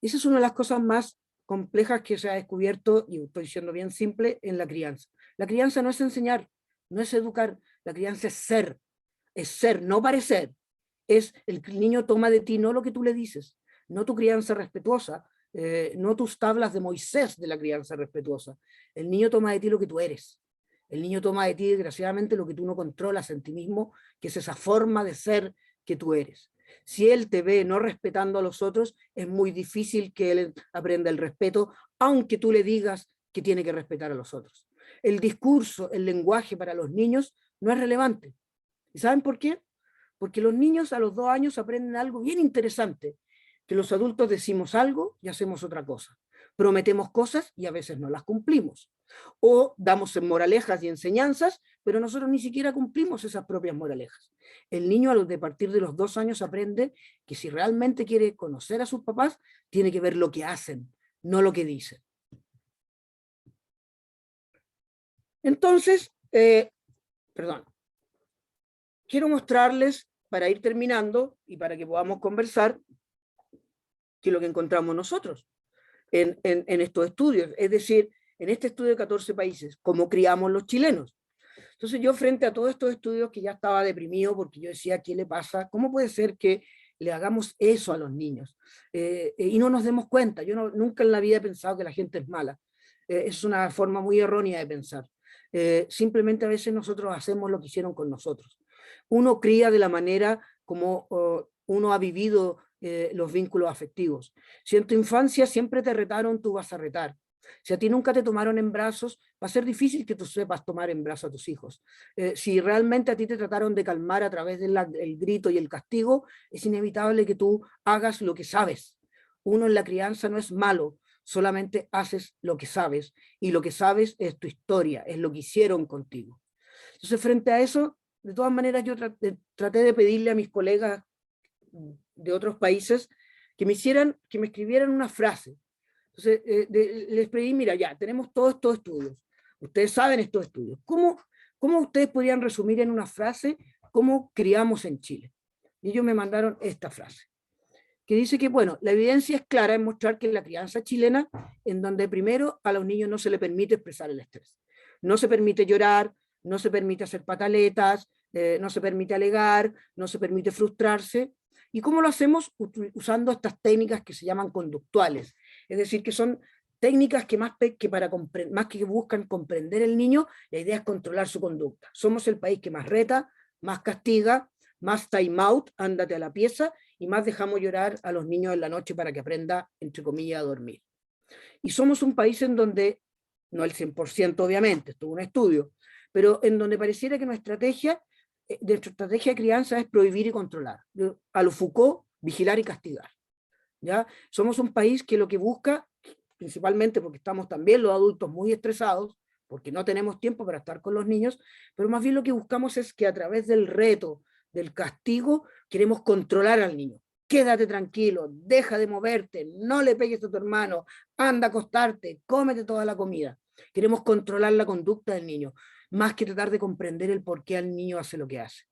Esa es una de las cosas más complejas que se ha descubierto, y estoy siendo bien simple, en la crianza. La crianza no es enseñar, no es educar, la crianza es ser, no parecer. Es el niño toma de ti no lo que tú le dices, no tu crianza respetuosa, no tus tablas de Moisés de la crianza respetuosa. El niño toma de ti lo que tú eres. El niño toma de ti, desgraciadamente, lo que tú no controlas en ti mismo, que es esa forma de ser que tú eres. Si él te ve no respetando a los otros, es muy difícil que él aprenda el respeto, aunque tú le digas que tiene que respetar a los otros. El discurso, el lenguaje para los niños no es relevante. ¿Y saben por qué? Porque los niños a los 2 años aprenden algo bien interesante, que los adultos decimos algo y hacemos otra cosa. Prometemos cosas y a veces no las cumplimos. O damos moralejas y enseñanzas, pero nosotros ni siquiera cumplimos esas propias moralejas. El niño a partir de los 2 años aprende que si realmente quiere conocer a sus papás, tiene que ver lo que hacen, no lo que dicen. Entonces, quiero mostrarles, para ir terminando y para que podamos conversar, qué es lo que encontramos nosotros en estos estudios. Es decir, en este estudio de 14 países, cómo criamos los chilenos. Entonces yo, frente a todos estos estudios, que ya estaba deprimido porque yo decía, ¿qué le pasa? ¿Cómo puede ser que le hagamos eso a los niños? Y no nos demos cuenta. Yo nunca en la vida he pensado que la gente es mala. Es una forma muy errónea de pensar. Simplemente a veces nosotros hacemos lo que hicieron con nosotros. Uno cría de la manera como uno ha vivido los vínculos afectivos. Si en tu infancia siempre te retaron, tú vas a retar. Si a ti nunca te tomaron en brazos, va a ser difícil que tú sepas tomar en brazos a tus hijos. Si realmente a ti te trataron de calmar a través del grito y el castigo, es inevitable que tú hagas lo que sabes. Uno en la crianza no es malo, solamente haces lo que sabes, y lo que sabes es tu historia, es lo que hicieron contigo. Entonces, frente a eso, de todas maneras, yo traté de pedirle a mis colegas de otros países que me escribieran una frase. Entonces, les pedí, mira, ya, tenemos todos estos estudios. Ustedes saben estos estudios. ¿Cómo ustedes podrían resumir en una frase cómo criamos en Chile? Y ellos me mandaron esta frase, que dice que, bueno, la evidencia es clara en mostrar que en la crianza chilena, en donde primero a los niños no se les permite expresar el estrés. No se permite llorar, no se permite hacer pataletas, no se permite alegar, no se permite frustrarse. ¿Y cómo lo hacemos? Usando estas técnicas que se llaman conductuales, es decir, que son técnicas que más que buscan comprender el niño, la idea es controlar su conducta. Somos el país que más reta, más castiga, más time out, ándate a la pieza, y más dejamos llorar a los niños en la noche para que aprenda, entre comillas, a dormir. Y somos un país en donde, no el 100% obviamente, esto es un estudio, pero en donde pareciera que nuestra estrategia de crianza es prohibir y controlar. A lo Foucault, vigilar y castigar. ¿Ya? Somos un país que lo que busca, principalmente porque estamos también los adultos muy estresados, porque no tenemos tiempo para estar con los niños, pero más bien lo que buscamos es que a través del reto, del castigo, queremos controlar al niño. Quédate tranquilo, deja de moverte, no le pegues a tu hermano, anda a acostarte, cómete toda la comida. Queremos controlar la conducta del niño, más que tratar de comprender el por qué el niño hace lo que hace.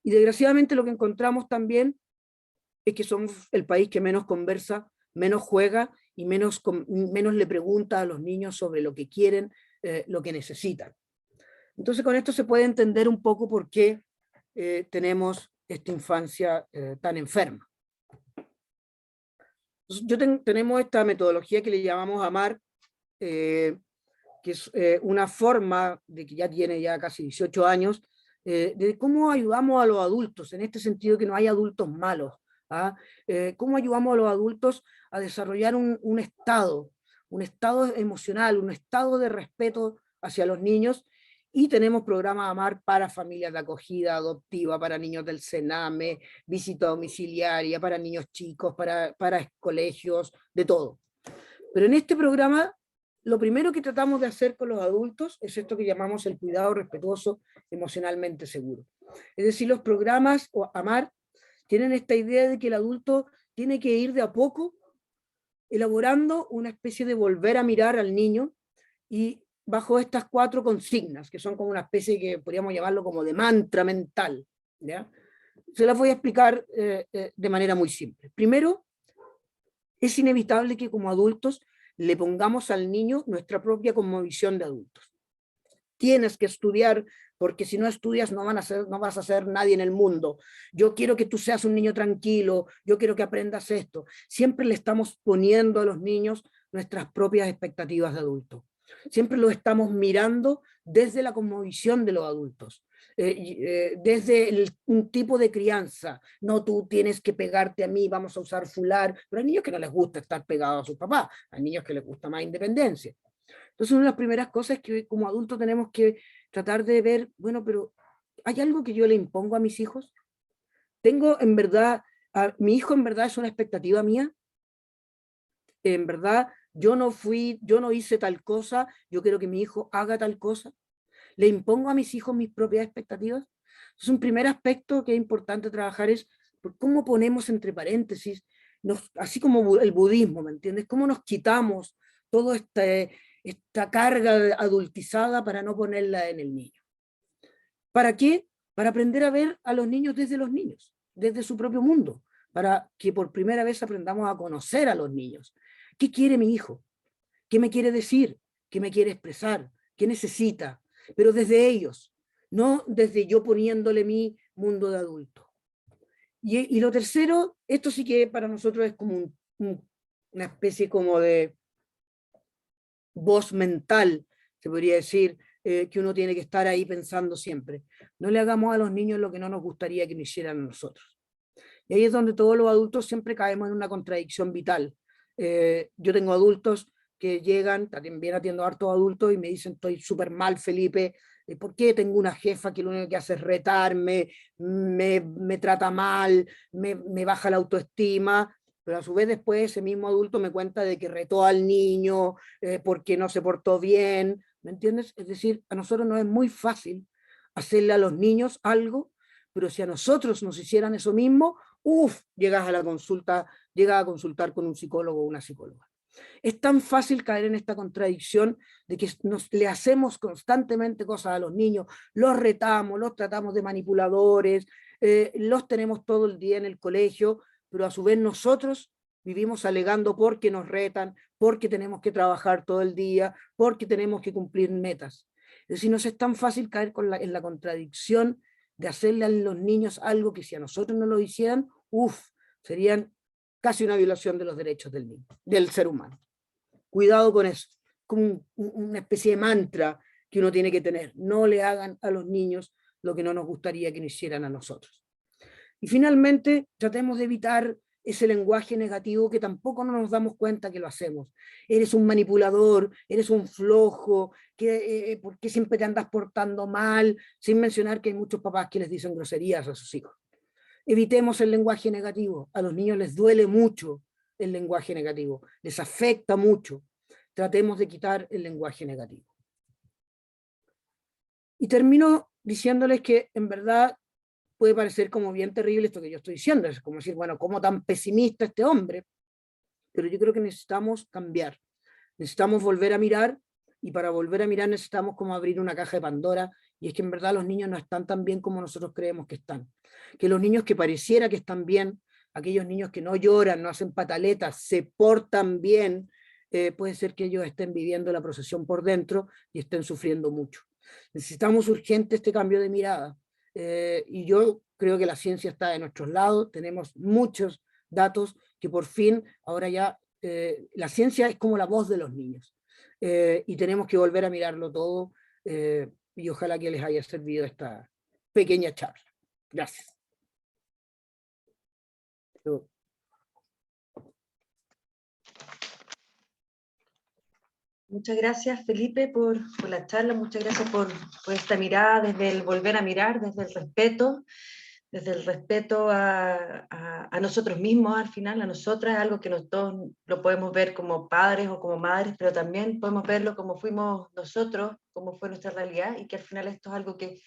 Y desgraciadamente lo que encontramos también es que somos el país que menos conversa, menos juega y menos le pregunta a los niños sobre lo que quieren, lo que necesitan. Entonces con esto se puede entender un poco por qué tenemos esta infancia tan enferma. Entonces, tenemos esta metodología que le llamamos AMAR, que es una forma de que ya tiene ya casi 18 años, de cómo ayudamos a los adultos, en este sentido que no hay adultos malos. ¿Ah? Cómo ayudamos a los adultos a desarrollar un estado emocional, un estado de respeto hacia los niños, y tenemos programas AMAR para familias de acogida adoptiva, para niños del Sename, visita domiciliaria, para niños chicos, para colegios, de todo. Pero en este programa, lo primero que tratamos de hacer con los adultos es esto que llamamos el cuidado respetuoso emocionalmente seguro. Es decir, los programas o AMAR tienen esta idea de que el adulto tiene que ir de a poco elaborando una especie de volver a mirar al niño, y bajo estas 4 consignas, que son como una especie que podríamos llamarlo como de mantra mental, ¿ya? Se las voy a explicar de manera muy simple. Primero, es inevitable que como adultos le pongamos al niño nuestra propia cosmovisión de adultos. Tienes que estudiar, porque si no estudias no vas a ser nadie en el mundo. Yo quiero que tú seas un niño tranquilo, yo quiero que aprendas esto. Siempre le estamos poniendo a los niños nuestras propias expectativas de adultos. Siempre lo estamos mirando desde la cosmovisión de los adultos, desde un tipo de crianza. No, tú tienes que pegarte a mí, vamos a usar fular. Pero hay niños que no les gusta estar pegados a sus papás, hay niños que les gusta más independencia. Entonces, una de las primeras cosas es que como adultos tenemos que tratar de ver, bueno, pero ¿hay algo que yo le impongo a mis hijos? ¿Tengo en verdad, mi hijo en verdad es una expectativa mía? ¿En verdad yo no hice tal cosa, yo quiero que mi hijo haga tal cosa? ¿Le impongo a mis hijos mis propias expectativas? Entonces, un primer aspecto que es importante trabajar es por cómo ponemos entre paréntesis, así como el budismo, ¿me entiendes? ¿Cómo nos quitamos toda esta carga adultizada para no ponerla en el niño? ¿Para qué? Para aprender a ver a los niños, desde su propio mundo, para que por primera vez aprendamos a conocer a los niños. ¿Qué quiere mi hijo? ¿Qué me quiere decir? ¿Qué me quiere expresar? ¿Qué necesita? Pero desde ellos, no desde yo poniéndole mi mundo de adulto. Y lo tercero, esto sí que para nosotros es como una especie como de voz mental, se podría decir, que uno tiene que estar ahí pensando siempre. No le hagamos a los niños lo que no nos gustaría que nos hicieran a nosotros. Y ahí es donde todos los adultos siempre caemos en una contradicción vital. Yo tengo adultos que llegan, también atiendo a hartos adultos y me dicen, estoy súper mal, Felipe, ¿por qué tengo una jefa que lo único que hace es retarme, me trata mal, me baja la autoestima? Pero a su vez después ese mismo adulto me cuenta de que retó al niño porque no se portó bien, ¿me entiendes? Es decir, a nosotros nos es muy fácil hacerle a los niños algo, pero si a nosotros nos hicieran eso mismo, llegas a consultar con un psicólogo o una psicóloga. Es tan fácil caer en esta contradicción de que le hacemos constantemente cosas a los niños, los retamos, los tratamos de manipuladores, los tenemos todo el día en el colegio, pero a su vez nosotros vivimos alegando porque nos retan, porque tenemos que trabajar todo el día, porque tenemos que cumplir metas. Es decir, nos es tan fácil caer en la contradicción de hacerle a los niños algo que si a nosotros no lo hicieran, serían casi una violación de los derechos del niño, del ser humano. Cuidado con eso, como una especie de mantra que uno tiene que tener. No le hagan a los niños lo que no nos gustaría que nos hicieran a nosotros. Y finalmente, tratemos de evitar ese lenguaje negativo que tampoco no nos damos cuenta que lo hacemos. Eres un manipulador, eres un flojo, ¿por qué siempre te andas portando mal? Sin mencionar que hay muchos papás que les dicen groserías a sus hijos. Evitemos el lenguaje negativo. A los niños les duele mucho el lenguaje negativo, les afecta mucho. Tratemos de quitar el lenguaje negativo. Y termino diciéndoles que en verdad puede parecer como bien terrible esto que yo estoy diciendo, es como decir, bueno, ¿cómo tan pesimista este hombre? Pero yo creo que necesitamos cambiar, necesitamos volver a mirar, y para volver a mirar necesitamos como abrir una caja de Pandora, y es que en verdad los niños no están tan bien como nosotros creemos que están, que los niños que pareciera que están bien, aquellos niños que no lloran, no hacen pataletas, se portan bien, puede ser que ellos estén viviendo la procesión por dentro y estén sufriendo mucho. Necesitamos urgente este cambio de mirada. Y yo creo que la ciencia está de nuestros lados, tenemos muchos datos que por fin, ahora ya, la ciencia es como la voz de los niños, y tenemos que volver a mirarlo todo, y ojalá que les haya servido esta pequeña charla. Gracias. Muchas gracias, Felipe, por la charla, muchas gracias por esta mirada, desde el volver a mirar, desde el respeto a nosotros mismos al final, a nosotras, algo que todos lo podemos ver como padres o como madres, pero también podemos verlo como fuimos nosotros, como fue nuestra realidad, y que al final esto es algo que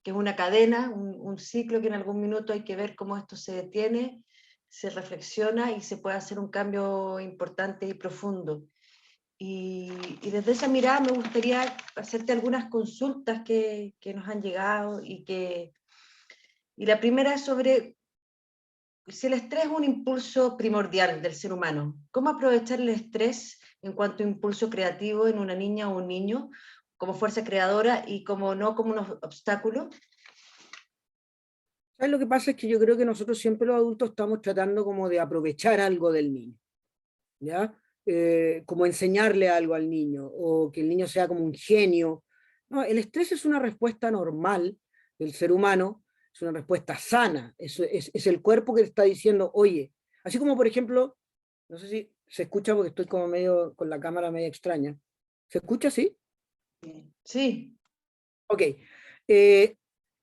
es una cadena, un ciclo que en algún minuto hay que ver cómo esto se detiene, se reflexiona y se puede hacer un cambio importante y profundo. Y desde esa mirada me gustaría hacerte algunas consultas que nos han llegado y la primera es sobre si el estrés es un impulso primordial del ser humano. ¿Cómo aprovechar el estrés en cuanto a impulso creativo en una niña o un niño como fuerza creadora y como no como un obstáculo? ¿Sabes? Lo que pasa es que yo creo que nosotros siempre los adultos estamos tratando como de aprovechar algo del niño, ¿ya? Como enseñarle algo al niño, o que el niño sea como un genio. No, el estrés es una respuesta normal del ser humano, es una respuesta sana, es el cuerpo que te está diciendo, oye, así como por ejemplo, no sé si se escucha porque estoy como medio con la cámara media extraña. ¿Se escucha así? Sí. Ok.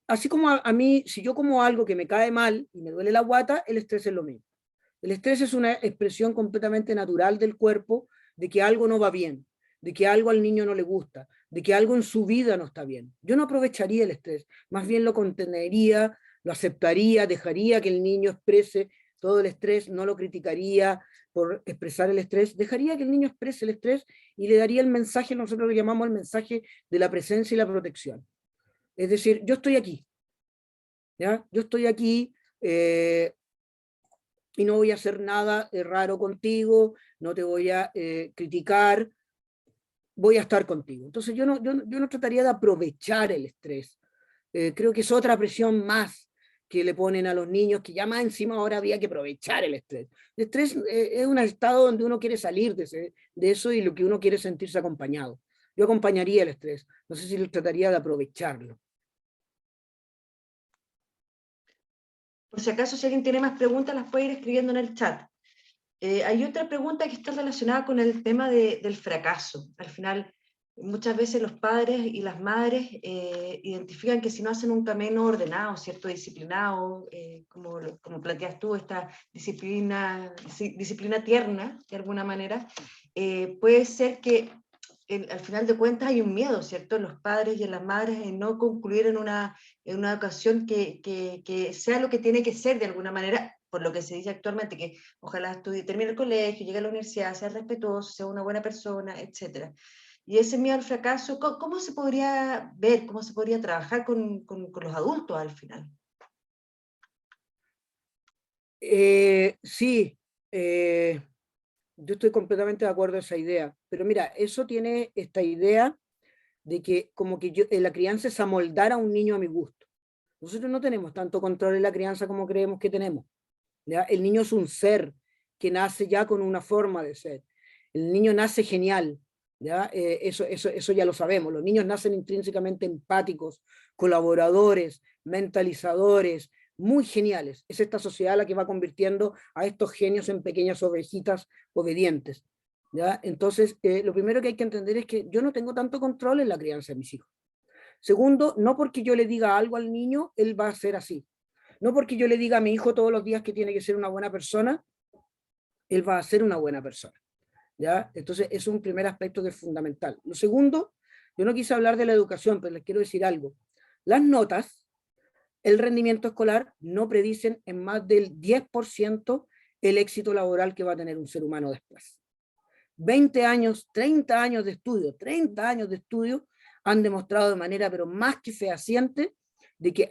Así como a mí, si yo como algo que me cae mal y me duele la guata, el estrés es lo mismo. El estrés es una expresión completamente natural del cuerpo de que algo no va bien, de que algo al niño no le gusta, de que algo en su vida no está bien. Yo no aprovecharía el estrés, más bien lo contenería, lo aceptaría, dejaría que el niño exprese todo el estrés, no lo criticaría por expresar el estrés, dejaría que el niño exprese el estrés y le daría el mensaje, nosotros lo llamamos el mensaje de la presencia y la protección. Es decir, yo estoy aquí, ¿ya? Yo estoy aquí, y no voy a hacer nada raro contigo, no te voy a criticar, voy a estar contigo. Entonces yo no trataría de aprovechar el estrés. Creo que es otra presión más que le ponen a los niños, que ya más encima ahora había que aprovechar el estrés. El estrés es un estado donde uno quiere salir de eso y lo que uno quiere es sentirse acompañado. Yo acompañaría el estrés, no sé si trataría de aprovecharlo. Por si acaso, si alguien tiene más preguntas, las puede ir escribiendo en el chat. Hay otra pregunta que está relacionada con el tema del fracaso. Al final, muchas veces los padres y las madres identifican que si no hacen un camino ordenado, ¿cierto? Disciplinado, como planteas tú, esta disciplina tierna, de alguna manera, puede ser que al final de cuentas hay un miedo, ¿cierto? En los padres y en las madres en no concluir en una educación que sea lo que tiene que ser de alguna manera, por lo que se dice actualmente, que ojalá estudie, termine el colegio, llegue a la universidad, sea respetuoso, sea una buena persona, etc. Y ese miedo al fracaso, ¿cómo se podría ver, cómo se podría trabajar con los adultos al final? Sí, yo estoy completamente de acuerdo en esa idea, pero mira, eso tiene esta idea de que como que yo, la crianza es amoldar a un niño a mi gusto. Nosotros no tenemos tanto control en la crianza como creemos que tenemos. ¿Ya? El niño es un ser que nace ya con una forma de ser. El niño nace genial, ¿ya? Eso ya lo sabemos. Los niños nacen intrínsecamente empáticos, colaboradores, mentalizadores, muy geniales. Es esta sociedad la que va convirtiendo a estos genios en pequeñas ovejitas obedientes. ¿Ya? Entonces, lo primero que hay que entender es que yo no tengo tanto control en la crianza de mis hijos. Segundo, no porque yo le diga algo al niño, él va a ser así. No porque yo le diga a mi hijo todos los días que tiene que ser una buena persona, él va a ser una buena persona. ¿Ya? Entonces, es un primer aspecto que es fundamental. Lo segundo, yo no quise hablar de la educación, pero les quiero decir algo. Las notas, el rendimiento escolar, no predicen en más del 10% el éxito laboral que va a tener un ser humano después. 20 años, 30 años de estudio, 30 años de estudio han demostrado de manera pero más que fehaciente de que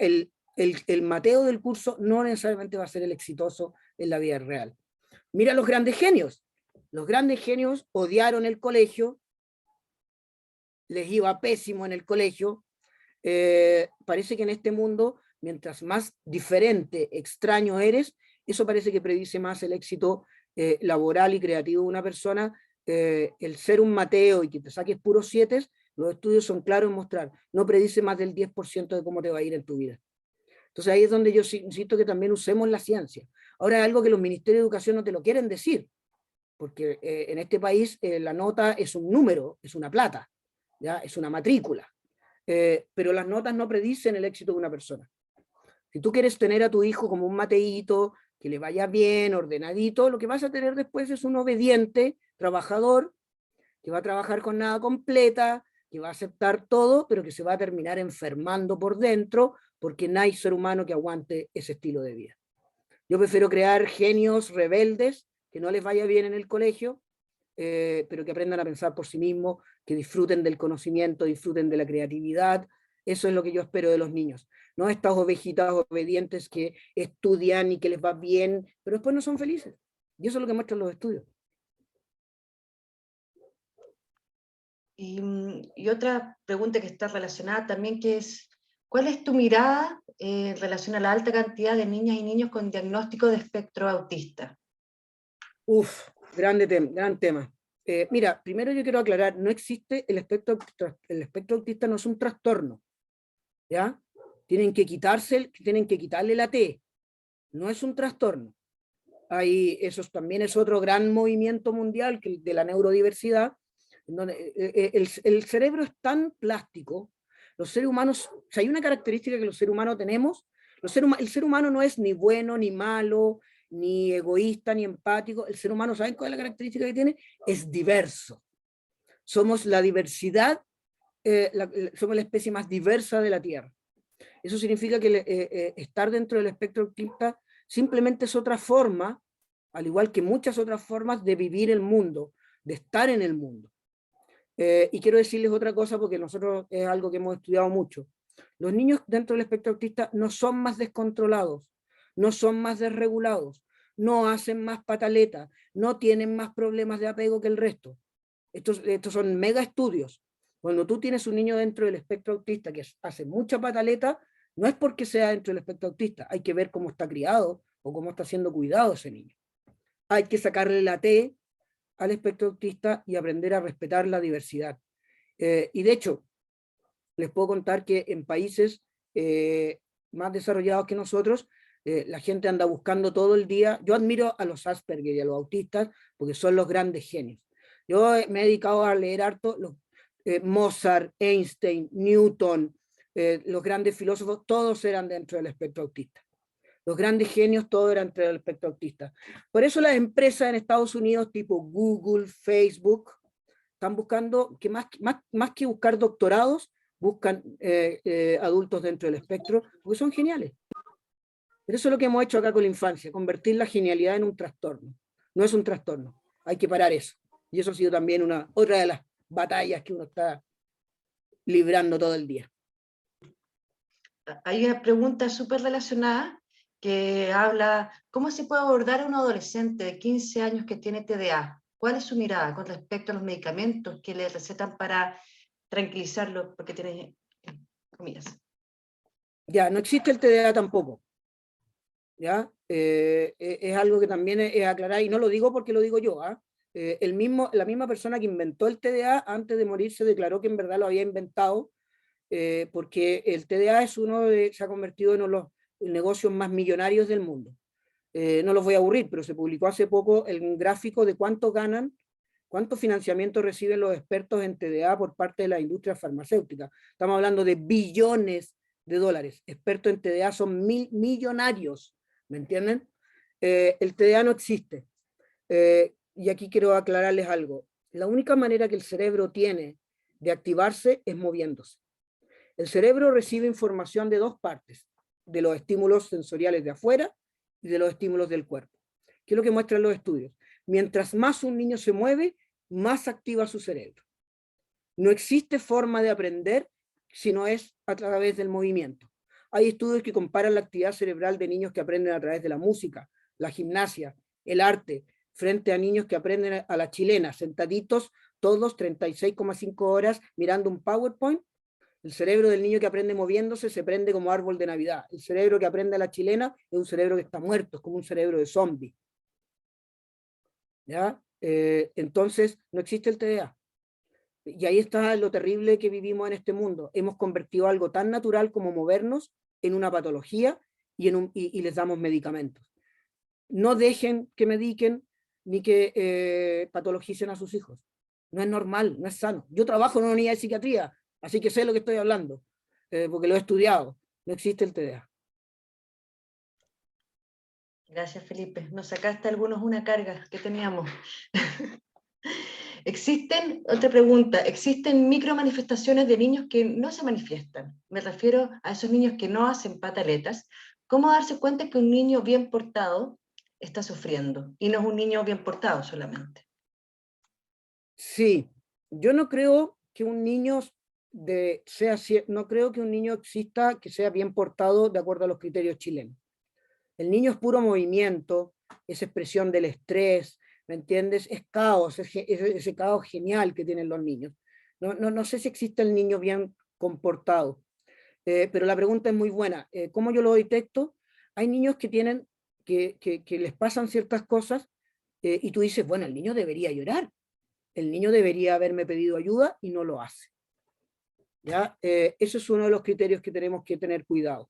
el Mateo del curso no necesariamente va a ser el exitoso en la vida real. Mira los grandes genios. Los grandes genios odiaron el colegio, les iba pésimo en el colegio. Parece que en este mundo, mientras más diferente, extraño eres, eso parece que predice más el éxito laboral y creativo de una persona. El ser un Mateo y que te saques puros 7, los estudios son claros en mostrar, no predice más del 10% de cómo te va a ir en tu vida. Entonces ahí es donde yo insisto que también usemos la ciencia. Ahora es algo que los ministerios de educación no te lo quieren decir, porque en este país la nota es un número, es una plata, ¿ya? Es una matrícula, pero las notas no predicen el éxito de una persona. Si tú quieres tener a tu hijo como un Mateíto, que le vaya bien, ordenadito, lo que vas a tener después es un obediente, trabajador, que va a trabajar con nada completa, que va a aceptar todo, pero que se va a terminar enfermando por dentro, porque no hay ser humano que aguante ese estilo de vida. Yo prefiero crear genios rebeldes, que no les vaya bien en el colegio, pero que aprendan a pensar por sí mismos, que disfruten del conocimiento, disfruten de la creatividad. Eso es lo que yo espero de los niños. No estas ovejitas obedientes que estudian y que les va bien, pero después no son felices. Y eso es lo que muestran los estudios. Y otra pregunta que está relacionada también, que es, ¿cuál es tu mirada en relación a la alta cantidad de niñas y niños con diagnóstico de espectro autista? Uf, gran tema. Mira, primero yo quiero aclarar, no existe el espectro autista, no es un trastorno, ¿ya? Tienen que quitarle la T, no es un trastorno. Eso también es otro gran movimiento mundial de la neurodiversidad, en donde el cerebro es tan plástico, los seres humanos, o sea, hay una característica que los seres humanos tenemos, el ser humano no es ni bueno ni malo, ni egoísta, ni empático. El ser humano, ¿saben cuál es la característica que tiene? Es diverso. Somos la diversidad, somos la especie más diversa de la Tierra. Eso significa que estar dentro del espectro autista simplemente es otra forma, al igual que muchas otras formas de vivir el mundo, de estar en el mundo. Y quiero decirles otra cosa porque nosotros es algo que hemos estudiado mucho. Los niños dentro del espectro autista no son más descontrolados, no son más desregulados, no hacen más pataletas, no tienen más problemas de apego que el resto. Estos son mega estudios. Cuando tú tienes un niño dentro del espectro autista que hace mucha pataleta, no es porque sea dentro del espectro autista, hay que ver cómo está criado o cómo está siendo cuidado ese niño. Hay que sacarle la T al espectro autista y aprender a respetar la diversidad. Y de hecho, les puedo contar que en países más desarrollados que nosotros, la gente anda buscando todo el día. Yo admiro a los Asperger y a los autistas porque son los grandes genios. Yo me he dedicado a leer harto Mozart, Einstein, Newton, los grandes filósofos, todos eran dentro del espectro autista. Los grandes genios, todos eran dentro del espectro autista. Por eso las empresas en Estados Unidos, tipo Google, Facebook, están buscando, que más que buscar doctorados, buscan adultos dentro del espectro, porque son geniales. Pero eso es lo que hemos hecho acá con la infancia, convertir la genialidad en un trastorno. No es un trastorno, hay que parar eso. Y eso ha sido también otra de las batallas que uno está librando todo el día. Hay una pregunta súper relacionada que habla, ¿cómo se puede abordar a un adolescente de 15 años que tiene TDA? ¿Cuál es su mirada con respecto a los medicamentos que le recetan para tranquilizarlo porque tiene comillas? Ya, no existe el TDA tampoco. ¿Ya? Es algo que también es aclarar, y no lo digo porque lo digo yo, ¿ah? La misma persona que inventó el TDA antes de morir se declaró que en verdad lo había inventado, porque el TDA se ha convertido en uno de los negocios más millonarios del mundo. No los voy a aburrir, pero se publicó hace poco un gráfico de cuánto ganan, cuánto financiamiento reciben los expertos en TDA por parte de la industria farmacéutica. Estamos hablando de billones de dólares. Expertos en TDA son millonarios, ¿me entienden? El TDA no existe. Y aquí quiero aclararles algo. La única manera que el cerebro tiene de activarse es moviéndose. El cerebro recibe información de dos partes, de los estímulos sensoriales de afuera y de los estímulos del cuerpo. ¿Qué es lo que muestran los estudios? Mientras más un niño se mueve, más activa su cerebro. No existe forma de aprender si no es a través del movimiento. Hay estudios que comparan la actividad cerebral de niños que aprenden a través de la música, la gimnasia, el arte, frente a niños que aprenden a la chilena, sentaditos todos 36,5 horas mirando un PowerPoint. El cerebro del niño que aprende moviéndose se prende como árbol de Navidad. El cerebro que aprende a la chilena es un cerebro que está muerto, es como un cerebro de zombie. ¿Ya? Entonces, no existe el TDA. Y ahí está lo terrible que vivimos en este mundo. Hemos convertido algo tan natural como movernos en una patología y les damos medicamentos. No dejen que mediquen ni que patologicen a sus hijos. No es normal, no es sano. Yo trabajo en una unidad de psiquiatría, así que sé lo que estoy hablando, porque lo he estudiado. No existe el TDA. Gracias, Felipe. Nos sacaste algunos una carga que teníamos. Otra pregunta, ¿existen micromanifestaciones de niños que no se manifiestan? Me refiero a esos niños que no hacen pataletas. ¿Cómo darse cuenta que un niño bien portado está sufriendo? Y no es un niño bien portado solamente. Sí, yo no creo que un niño no creo que un niño exista que sea bien portado de acuerdo a los criterios chilenos. El niño es puro movimiento, es expresión del estrés, ¿me entiendes? Es caos, ese caos genial que tienen los niños. No sé si existe el niño bien comportado, pero la pregunta es muy buena. ¿Cómo yo lo detecto? Hay niños que tienen, que les pasan ciertas cosas y tú dices, bueno, el niño debería llorar, el niño debería haberme pedido ayuda y no lo hace. ¿Ya? Ese es uno de los criterios que tenemos que tener cuidado.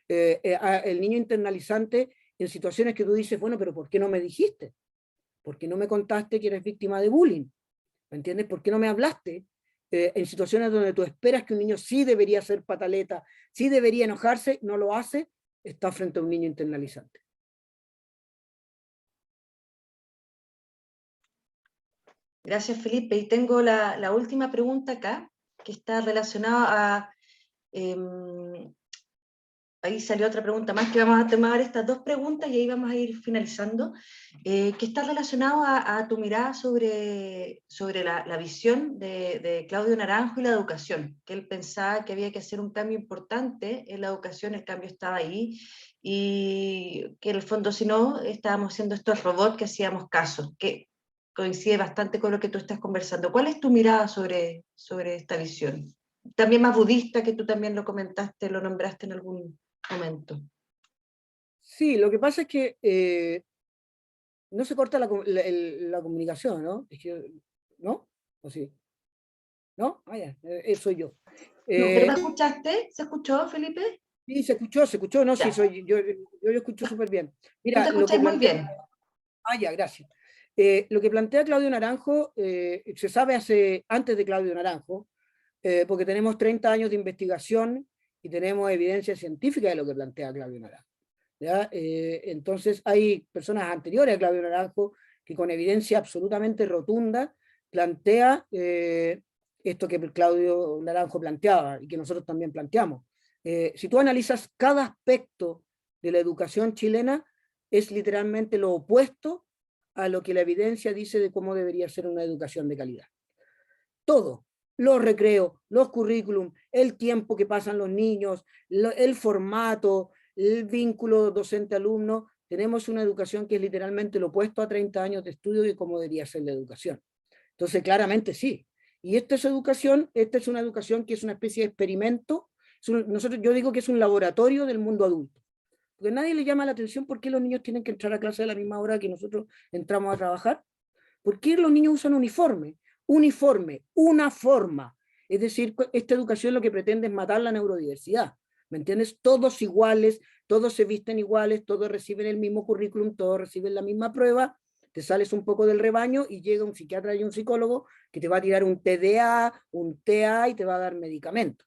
El niño internalizante en situaciones que tú dices, bueno, pero ¿por qué no me dijiste? ¿Por qué no me contaste que eres víctima de bullying? ¿Me entiendes? ¿Por qué no me hablaste? En situaciones donde tú esperas que un niño sí debería ser pataleta, sí debería enojarse, no lo hace, está frente a un niño internalizante. Gracias, Felipe. Y tengo la última pregunta acá, que está relacionada a... ahí salió otra pregunta más, que vamos a tomar estas dos preguntas y ahí vamos a ir finalizando, que está relacionado a tu mirada sobre la visión de Claudio Naranjo y la educación, que él pensaba que había que hacer un cambio importante en la educación, el cambio estaba ahí, y que en el fondo si no, estábamos siendo estos robots que hacíamos caso, que coincide bastante con lo que tú estás conversando. ¿Cuál es tu mirada sobre esta visión? También más budista, que tú también lo comentaste, lo nombraste en algún momento. Sí, lo que pasa es que no se corta la comunicación, ¿no? Es que, ¿no? ¿O sí? ¿No? Ah, ya, soy yo. No, ¿pero me Eh, escuchaste? ¿Se escuchó, Felipe? sí, se escuchó, no, sí, Ya, yo escucho súper bien. tú te Mira, lo que escuchas muy plantea, bien. ah, ya, gracias. Lo que plantea Claudio Naranjo se sabe antes de Claudio Naranjo, porque tenemos 30 años de investigación y tenemos evidencia científica de lo que plantea Claudio Naranjo. ¿Ya? Entonces hay personas anteriores a Claudio Naranjo que con evidencia absolutamente rotunda plantea esto que Claudio Naranjo planteaba y que nosotros también planteamos. Si tú analizas cada aspecto de la educación chilena, es literalmente lo opuesto a lo que la evidencia dice de cómo debería ser una educación de calidad. Todo, los recreos, los currículum, el tiempo que pasan los niños, el formato, el vínculo docente-alumno, tenemos una educación que es literalmente lo opuesto a 30 años de estudio y cómo debería ser la educación. Entonces, claramente sí. Y esta es una educación que es una especie de experimento Yo digo que es un laboratorio del mundo adulto. Porque a nadie le llama la atención por qué los niños tienen que entrar a clase a la misma hora que nosotros entramos a trabajar. ¿Por qué los niños usan uniforme? Uniforme, una forma. Es decir, esta educación lo que pretende es matar la neurodiversidad. ¿Me entiendes? Todos iguales, todos se visten iguales, todos reciben el mismo currículum, todos reciben la misma prueba, te sales un poco del rebaño y llega un psiquiatra y un psicólogo que te va a tirar un TDA, un TA y te va a dar medicamentos.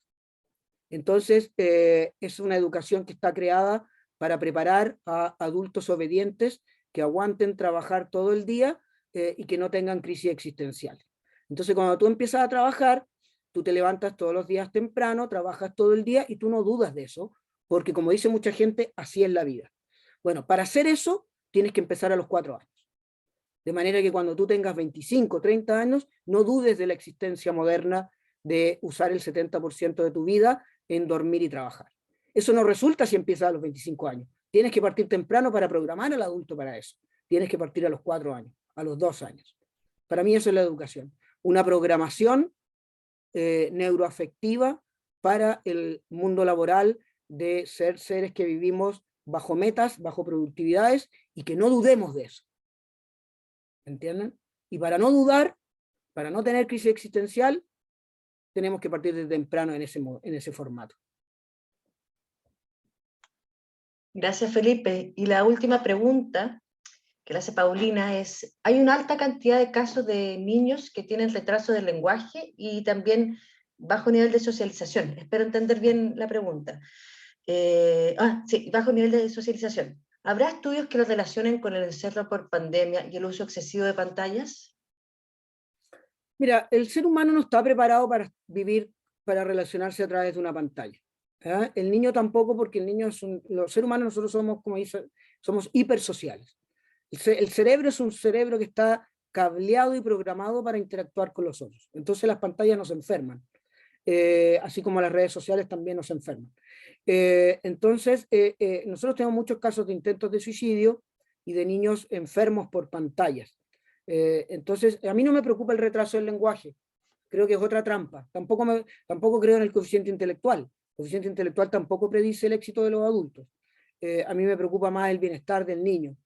Entonces, es una educación que está creada para preparar a adultos obedientes que aguanten trabajar todo el día y que no tengan crisis existenciales. Entonces, cuando tú empiezas a trabajar, tú te levantas todos los días temprano, trabajas todo el día y tú no dudas de eso, porque como dice mucha gente, así es la vida. Bueno, para hacer eso, tienes que empezar a los 4 años. De manera que cuando tú tengas 25, 30 años, no dudes de la existencia moderna de usar el 70% de tu vida en dormir y trabajar. Eso no resulta si empiezas a los 25 años. Tienes que partir temprano para programar al adulto para eso. Tienes que partir a los 4 años, a los 2 años. Para mí eso es la educación. Una programación neuroafectiva para el mundo laboral de ser seres que vivimos bajo metas, bajo productividades y que no dudemos de eso. ¿Entienden? Y para no dudar, para no tener crisis existencial, tenemos que partir desde temprano en ese formato. Gracias, Felipe. Y la última pregunta que le hace Paulina es, hay una alta cantidad de casos de niños que tienen retraso del lenguaje y también bajo nivel de socialización. Espero entender bien la pregunta. Sí, bajo nivel de socialización. ¿Habrá estudios que lo relacionen con el encierro por pandemia y el uso excesivo de pantallas? Mira, el ser humano no está preparado para vivir, para relacionarse a través de una pantalla. El niño tampoco, porque el niño los seres humanos nosotros somos, como dice, somos hipersociales. El cerebro es un cerebro que está cableado y programado para interactuar con los otros. Entonces las pantallas nos enferman, así como las redes sociales también nos enferman. Entonces, nosotros tenemos muchos casos de intentos de suicidio y de niños enfermos por pantallas. Entonces, a mí no me preocupa el retraso del lenguaje, creo que es otra trampa. Tampoco creo en el coeficiente intelectual. El coeficiente intelectual tampoco predice el éxito de los adultos. A mí me preocupa más el bienestar del niño.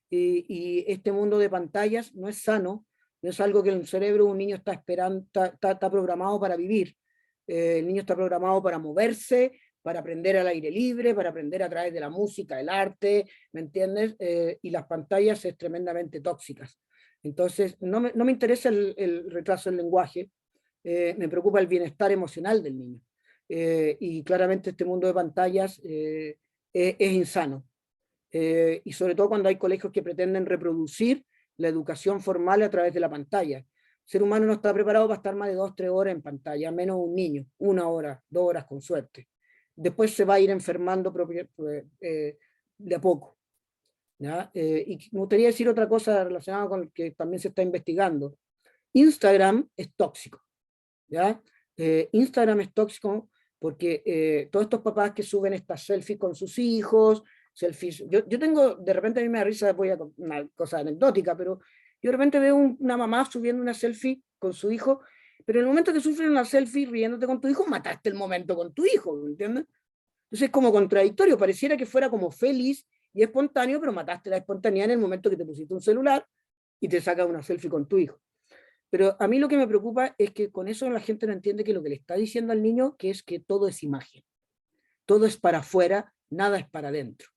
Y este mundo de pantallas no es sano, no es algo que el cerebro de un niño está esperando, está programado para vivir. El niño está programado para moverse, para aprender al aire libre, para aprender a través de la música, el arte, ¿me entiendes? Y las pantallas es tremendamente tóxicas. Entonces, no me interesa el retraso del lenguaje, me preocupa el bienestar emocional del niño. Y claramente este mundo de pantallas es insano. Y sobre todo cuando hay colegios que pretenden reproducir la educación formal a través de la pantalla. El ser humano no está preparado para estar más de 2 o 3 horas en pantalla, menos un niño, 1 hora, 2 horas con suerte. Después se va a ir enfermando de a poco. ¿Ya? Y me gustaría decir otra cosa relacionada con que también se está investigando. Instagram es tóxico. ¿Ya? Instagram es tóxico porque todos estos papás que suben estas selfies con sus hijos, selfies, yo tengo, de repente a mí me da risa, voy a una cosa anecdótica, pero yo de repente veo una mamá subiendo una selfie con su hijo, pero en el momento que sufren una selfie riéndote con tu hijo, mataste el momento con tu hijo, ¿me entiendes? Entonces es como contradictorio, pareciera que fuera como feliz y espontáneo, pero mataste la espontaneidad en el momento que te pusiste un celular y te sacas una selfie con tu hijo. Pero a mí lo que me preocupa es que con eso la gente no entiende que lo que le está diciendo al niño que es que todo es imagen. Todo es para afuera, nada es para adentro.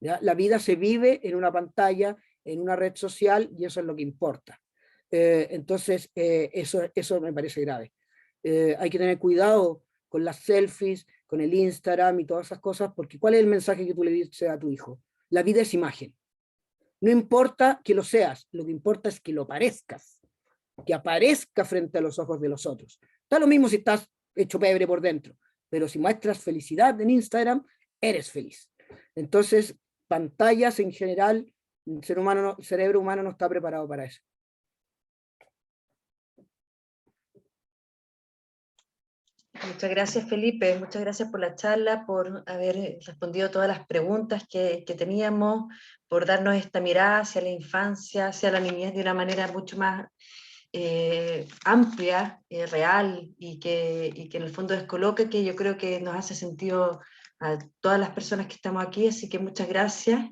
¿Ya? La vida se vive en una pantalla, en una red social, y eso es lo que importa. Entonces, eso me parece grave. Hay que tener cuidado con las selfies, con el Instagram y todas esas cosas, porque ¿cuál es el mensaje que tú le dices a tu hijo? La vida es imagen. No importa que lo seas, lo que importa es que lo parezcas, que aparezca frente a los ojos de los otros. Está lo mismo si estás hecho pebre por dentro, pero si muestras felicidad en Instagram, eres feliz. Entonces, pantallas en general, el cerebro humano no está preparado para eso. Muchas gracias, Felipe. Muchas gracias por la charla, por haber respondido todas las preguntas que teníamos, por darnos esta mirada hacia la infancia, hacia la niñez de una manera mucho más amplia, real, y que en el fondo descoloca, que yo creo que nos hace sentido a todas las personas que estamos aquí, así que muchas gracias.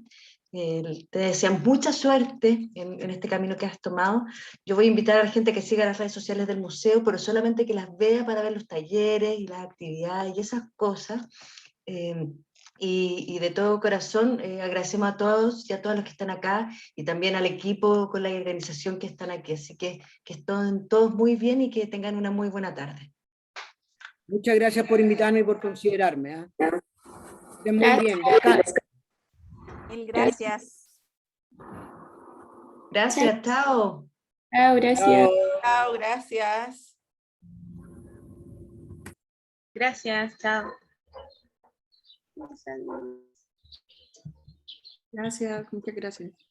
Te deseamos mucha suerte en este camino que has tomado. Yo voy a invitar a la gente que siga las redes sociales del museo, pero solamente que las vea para ver los talleres y las actividades y esas cosas. Y de todo corazón agradecemos a todos y a todos los que están acá y también al equipo con la organización que están aquí. Así que estén todos muy bien y que tengan una muy buena tarde. Muchas gracias por invitarme y por considerarme. ¿Eh? Estén muy Gracias. bien, descansen. Mil gracias. Gracias, chao. Chao, gracias. Chao. Chao, gracias. Gracias, chao. Gracias, muchas gracias.